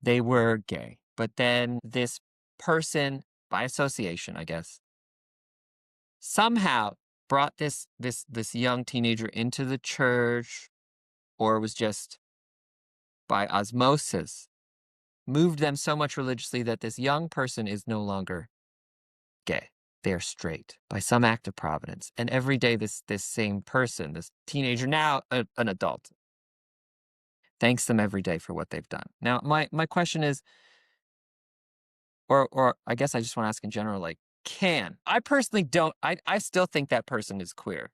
they were gay. But then this person, by association, I guess, somehow brought this young teenager into the church, or was just by osmosis moved them so much religiously that this young person is no longer gay. They are straight by some act of providence. And every day this same person, this teenager, now an adult, thanks them every day for what they've done. Now my question is, or I guess I just want to ask in general, like, I personally don't, I still think that person is queer,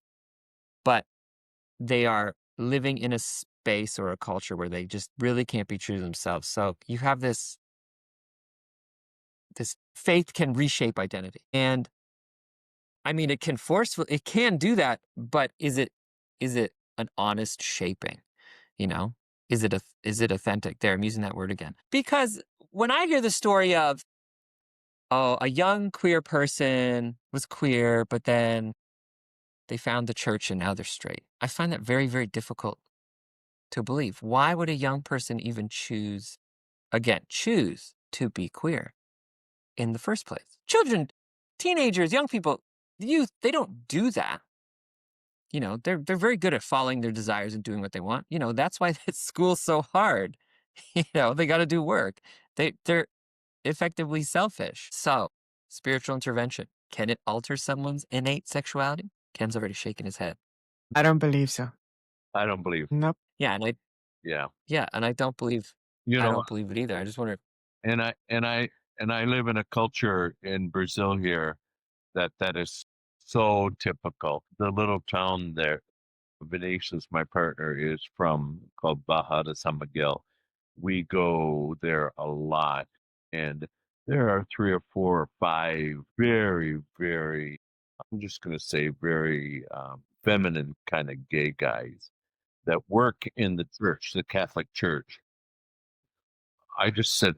but they are living in a space or a culture where they just really can't be true to themselves. So you have this faith can reshape identity. And I mean, it can do that, but is it an honest shaping? You know, is it authentic? There, I'm using that word again. Because when I hear the story of, oh, a young queer person was queer, but then they found the church and now they're straight, I find that very, very difficult to believe. Why would a young person even choose to be queer in the first place? Children, teenagers, young people, youth, they don't do that. You know, they're very good at following their desires and doing what they want. You know, that's why school's so hard. You know, they got to do work. They're effectively selfish. So, spiritual intervention, can it alter someone's innate sexuality? Ken's already shaking his head. I don't believe so. I don't believe. Nope. Yeah, and I don't believe You I know, don't believe it either. I just wonder. and I live in a culture in Brazil here that is so typical. The little town there, Vinicius, my partner, is from, called Baja de San Miguel. We go there a lot, and there are 3 or 4 or 5 very, very, I'm just going to say, very feminine kind of gay guys that work in the church, the Catholic Church. I just said,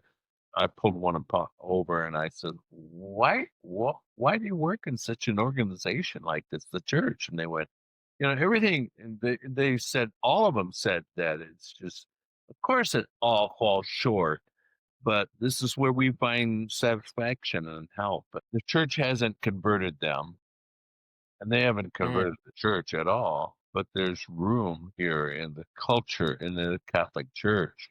I pulled one over and I said, why do you work in such an organization like this, the church? And they went, everything. And they said, all of them said that it's just, of course, it all falls short, but this is where we find satisfaction and help. But the church hasn't converted them, and they haven't converted the church at all. But there's room here in the culture in the Catholic Church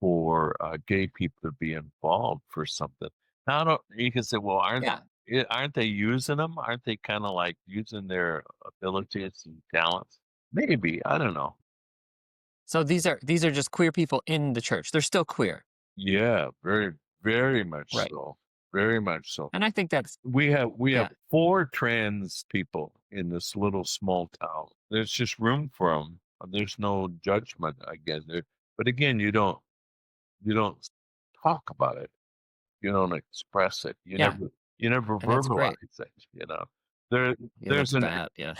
for gay people to be involved for something. Now, you can say, well, aren't they using them? Aren't they kind of like using their abilities and talents? Maybe, I don't know. So these are just queer people in the church. They're still queer. Yeah, very, very much Right. so. Very much so. And I think that's We have Yeah. 4 trans people in this little small town. There's just room for them. There's no judgment, I guess. But again, you don't talk about it. You don't express it. You Yeah. never And that's great. verbalize it. There Yeah, there's that's an bad. Yeah.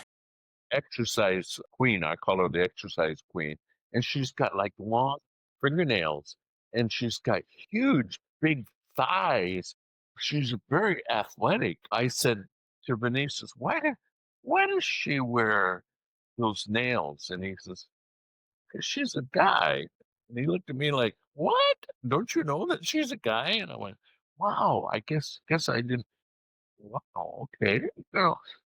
exercise queen. I call her the exercise queen, and she's got like long fingernails, and she's got huge, big thighs. She's very athletic. I said to Vinicius, why does she wear those nails? And he says, 'cause she's a guy. And he looked at me like, what? Don't you know that she's a guy? And I went, wow, I guess I didn't. Wow, okay.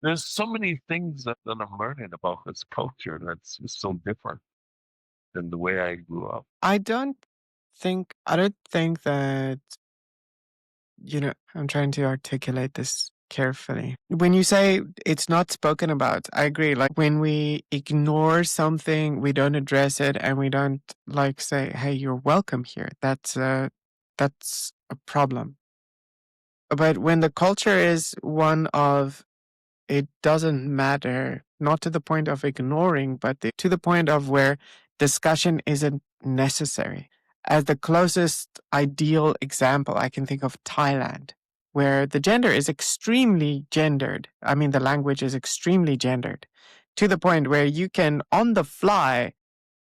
There's so many things that I'm learning about this culture that's just so different than the way I grew up. I don't think that, I'm trying to articulate this carefully. When you say it's not spoken about, I agree. Like, when we ignore something, we don't address it, and we don't like say, "Hey, you're welcome here." That's a problem. But when the culture is one of, it doesn't matter, not to the point of ignoring, but to the point of where discussion isn't necessary. As the closest ideal example, I can think of Thailand. where the gender is extremely gendered. I mean, the language is extremely gendered to the point where you can, on the fly,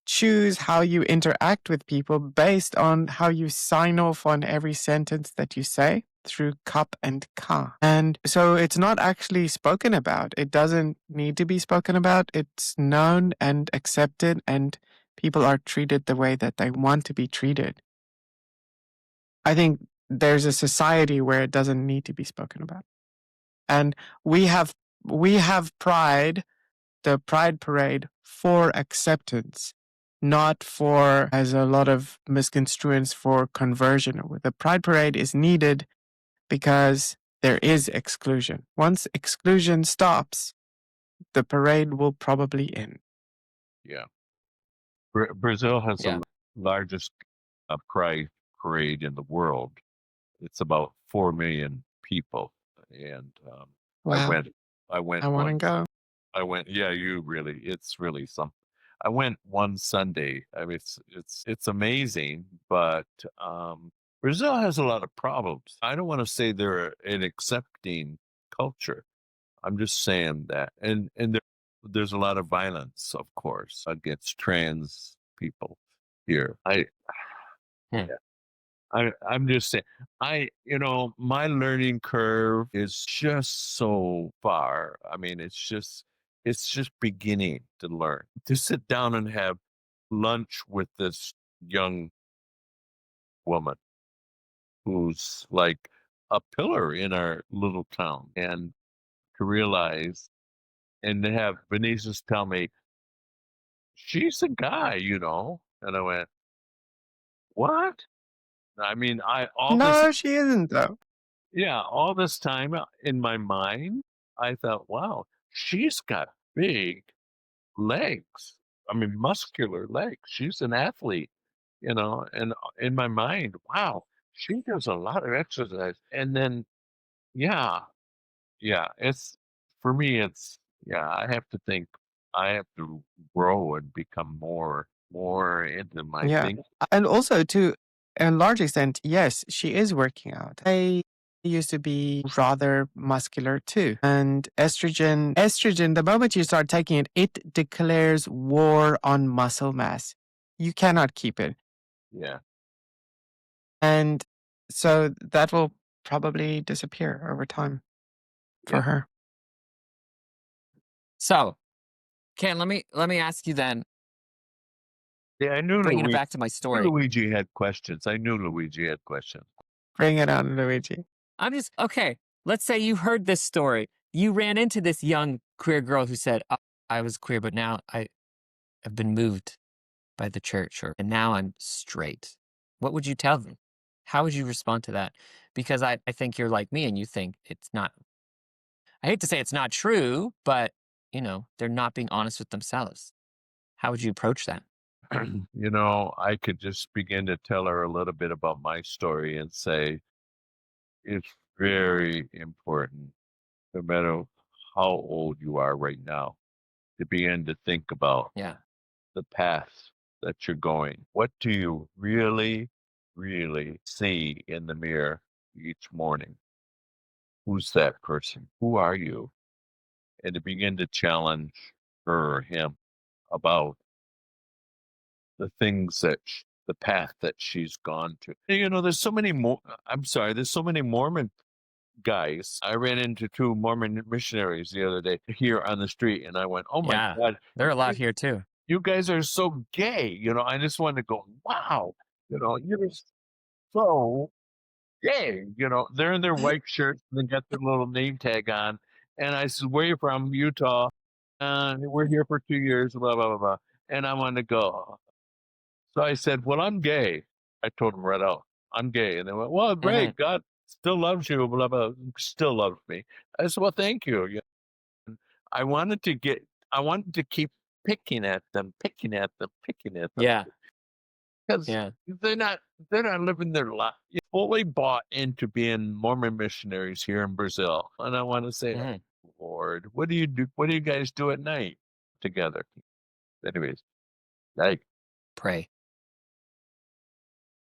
choose how you interact with people based on how you sign off on every sentence that you say through cup and ka. And so it's not actually spoken about. It doesn't need to be spoken about. It's known and accepted, and people are treated the way that they want to be treated. I think there's a society where it doesn't need to be spoken about. And we have pride, the Pride Parade, for acceptance, not for, as a lot of misconstruence, for conversion. The Pride Parade is needed because there is exclusion. Once exclusion stops, the parade will probably end. Yeah. Brazil has Yeah. the largest pride parade in the world. It's about 4 million people. And Wow. I went I want to one go. yeah, it's really something. I went one Sunday. I mean, it's amazing, but Brazil has a lot of problems. I don't want to say they're an accepting culture. I'm just saying that, and there's a lot of violence, of course, against trans people here. Hmm. I'm just saying, my learning curve is just so far. I mean, it's just beginning to learn. To sit down and have lunch with this young woman who's like a pillar in our little town, and to realize and to have Venetians tell me, she's a guy, and I went, what? I mean, No, she isn't, though. yeah, all this time in my mind, I thought, wow, she's got big legs. I mean, muscular legs. She's an athlete, and in my mind, wow, she does a lot of exercise. And then, yeah, yeah, for me, yeah, I have to grow and become more into my Yeah. thinking. And also, to a large extent, yes, she is working out. I used to be rather muscular too. And estrogen, the moment you start taking it, it declares war on muscle mass. You cannot keep it. Yeah. And so that will probably disappear over time for Yeah. her. So, Ken, let me ask you then, Yeah, I knew bringing it back to my story. Luigi had questions. I knew Luigi had questions. Bring it on, Luigi. I'm just, okay, let's say you heard this story. You ran into this young queer girl who said, I was queer, but now I have been moved by the church, and now I'm straight. What would you tell them? How would you respond to that? Because I think you're like me and you think it's not, I hate to say it's not true, but, they're not being honest with themselves. How would you approach that? I could just begin to tell her a little bit about my story and say, it's very important, no matter how old you are right now, to begin to think about Yeah. the path that you're going. What do you really, really see in the mirror each morning? Who's that person? Who are you? And to begin to challenge her or him about the things the path that she's gone to. There's so many more. I'm sorry, there's so many Mormon guys. I ran into 2 Mormon missionaries the other day here on the street, and I went, "Oh my Yeah. God, There are a lot here too. you guys are so gay." I just wanted to go, "Wow, you're so gay." They're in their white shirts and they got their little name tag on, and I said, "Where you from?" Utah. We're here for 2 years. Blah blah blah blah. And I wanted to go. So I said, "Well, I'm gay." I told them right out, "I'm gay." And they went, "Well, Hmm. great. God still loves you, blah, blah, still loves me." I said, "Well, thank you." I wanted to keep picking at them, Yeah. because Yeah. they're not living their life. Fully bought into being Mormon missionaries here in Brazil. And I want to say, Hmm. Lord, what do you do? What do you guys do at night together? Anyways, like, Pray.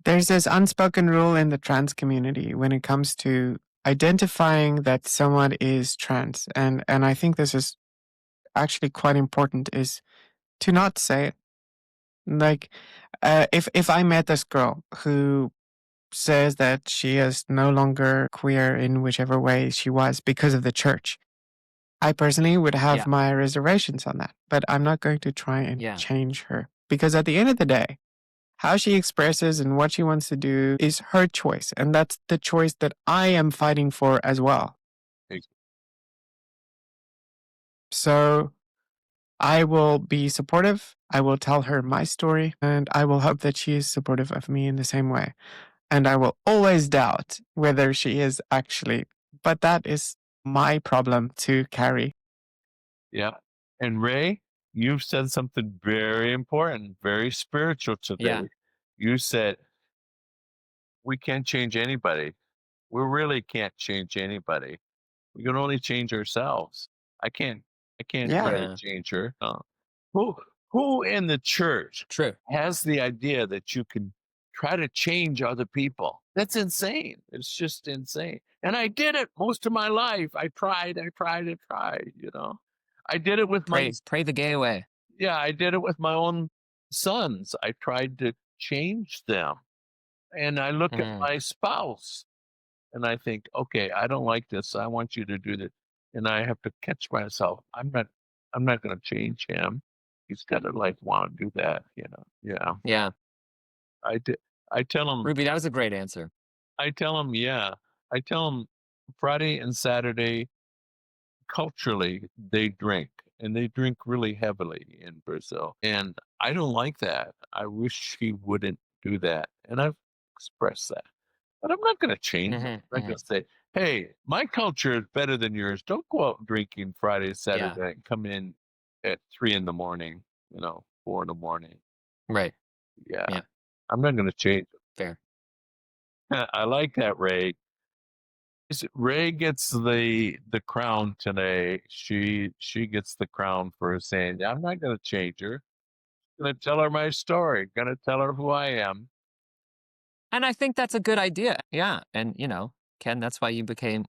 There's this unspoken rule in the trans community when it comes to identifying that someone is trans, and I think this is actually quite important, is to not say it. Like, if I met this girl who says that she is no longer queer in whichever way she was because of the church, I personally would have Yeah. my reservations on that, but I'm not going to try and Yeah. change her, because at the end of the day, how she expresses and what she wants to do is her choice, and that's the choice that I am fighting for as well. Ex- So I will be supportive. I will tell her my story, and I will hope that she is supportive of me in the same way. And I will always doubt whether she is actually, but that is my problem to carry. Yeah. And Ray, you've said something very important, very spiritual today. Yeah. You said, we can't change anybody. We really can't change anybody. We can only change ourselves. I can't Yeah. try to Yeah. change her. No. Who in the church True. has the idea that you can try to change other people? That's insane. It's just insane. And I did it most of my life. I tried, you know. I did it with my Pray the gay away. yeah, I did it with my own sons. I tried to change them. And I look at Mhm. my spouse and I think, okay, I don't like this. I want you to do this. And I have to catch myself. I'm not gonna change him. He's gotta like want to do that, you know. Yeah. Yeah. I did I tell him Ruby, that was a great answer. yeah. I tell him Friday and Saturday culturally they drink and they drink really heavily in Brazil. And I don't like that. I wish he wouldn't do that. And I've expressed that. But I'm not going to change it. I'm not going to say, hey, my culture is better than yours. Don't go out drinking Friday, Yeah. Saturday, and come in at 3 in the morning, 4 in the morning. Right. Yeah. Yeah. I'm not going to change Fair. it. I like that, Ray. Ray gets the crown today. She gets the crown for saying, I'm not going to change her. I'm going to tell her my story. Going to tell her who I am. And I think that's a good idea. Yeah. And, Ken, that's why you became,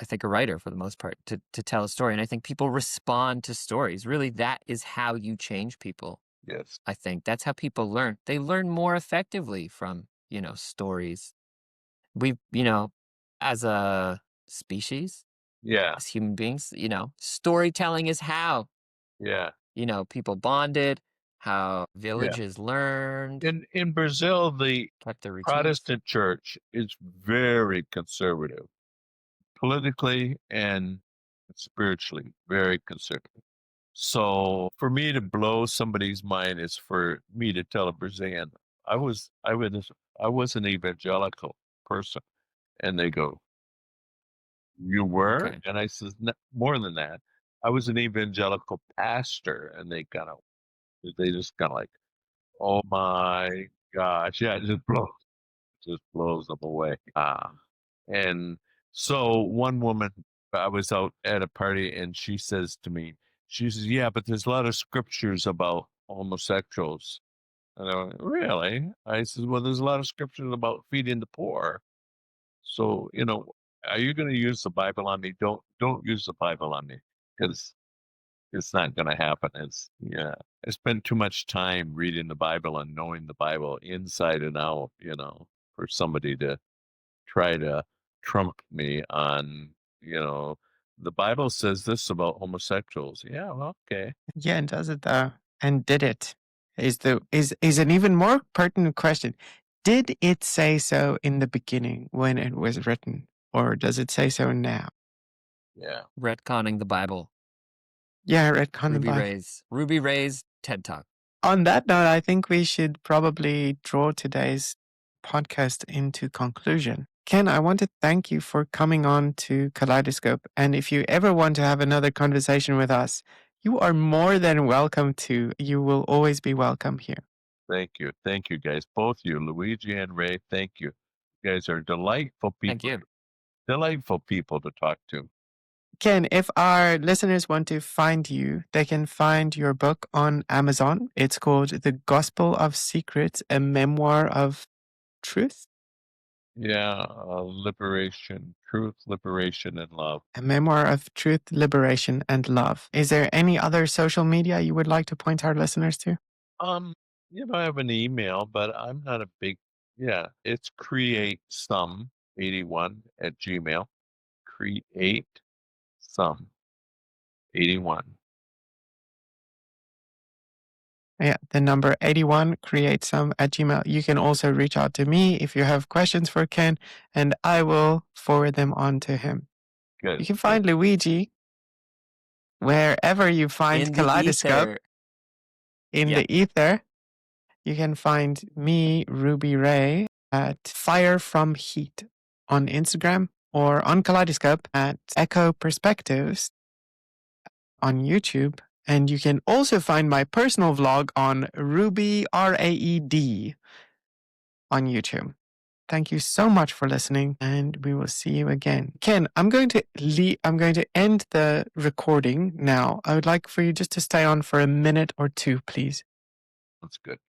I think, a writer for the most part, to tell a story. And I think people respond to stories. Really, that is how you change people. Yes. I think that's how people learn. They learn more effectively from, stories. We, as a species, Yeah. as human beings, storytelling is how, Yeah. people bonded, how Yeah. villages learned, In Brazil, the kept their routines. Protestant church is very conservative, politically and spiritually, very conservative. So for me to blow somebody's mind is for me to tell a Brazilian, I was an evangelical person, and they go, "You were?" Okay. And I says, "More than that, I was an evangelical pastor," and they just kind of like, "Oh my gosh, yeah, it just blows them away." And so one woman, I was out at a party and she says to me, she says, yeah, but there's a lot of scriptures about homosexuals. And I went, really? I said, well, there's a lot of scriptures about feeding the poor. So, are you going to use the Bible on me? Don't use the Bible on me, because it's not going to happen. Yeah. I spend too much time reading the Bible and knowing the Bible inside and out, for somebody to try to trump me on, the Bible says this about homosexuals. Yeah, well, okay. Yeah, and does it though? And did it? Is an even more pertinent question. Did it say so in the beginning when it was written, or does it say so now? Yeah. Retconning the Bible. Yeah, I retcon the Bible. Ruby Ray's TED Talk. On that note, I think we should probably draw today's podcast into conclusion. Ken, I want to thank you for coming on to Kaleidoscope. And if you ever want to have another conversation with us, you are more than welcome to. You will always be welcome here. Thank you. Thank you, guys. Both you, Luigi and Ray, thank you. You guys are delightful Thank people. you. Delightful people to talk to. Ken, if our listeners want to find you, they can find your book on Amazon. It's called The Gospel of Secrets, a Memoir of Truth. Yeah, liberation, truth, liberation, and love. A memoir of truth, liberation, and love. Is there any other social media you would like to point our listeners to? Um, I have an email, but I'm not a big, yeah, it's createsome81 at Gmail. Create some 81. Yeah, the number 81, create some at Gmail. You can also reach out to me if you have questions for Ken, and I will forward them on to him. Good. You can find Luigi wherever you find In the Kaleidoscope ether. in Yeah. the ether. You can find me, Ruby Ray, at Fire from Heat on Instagram or on Kaleidoscope at Echo Perspectives on YouTube. And you can also find my personal vlog on Ruby, RAED, on YouTube. Thank you so much for listening, and we will see you again. Ken, I'm going to end the recording now. I would like for you just to stay on for a minute or two, please. That's good.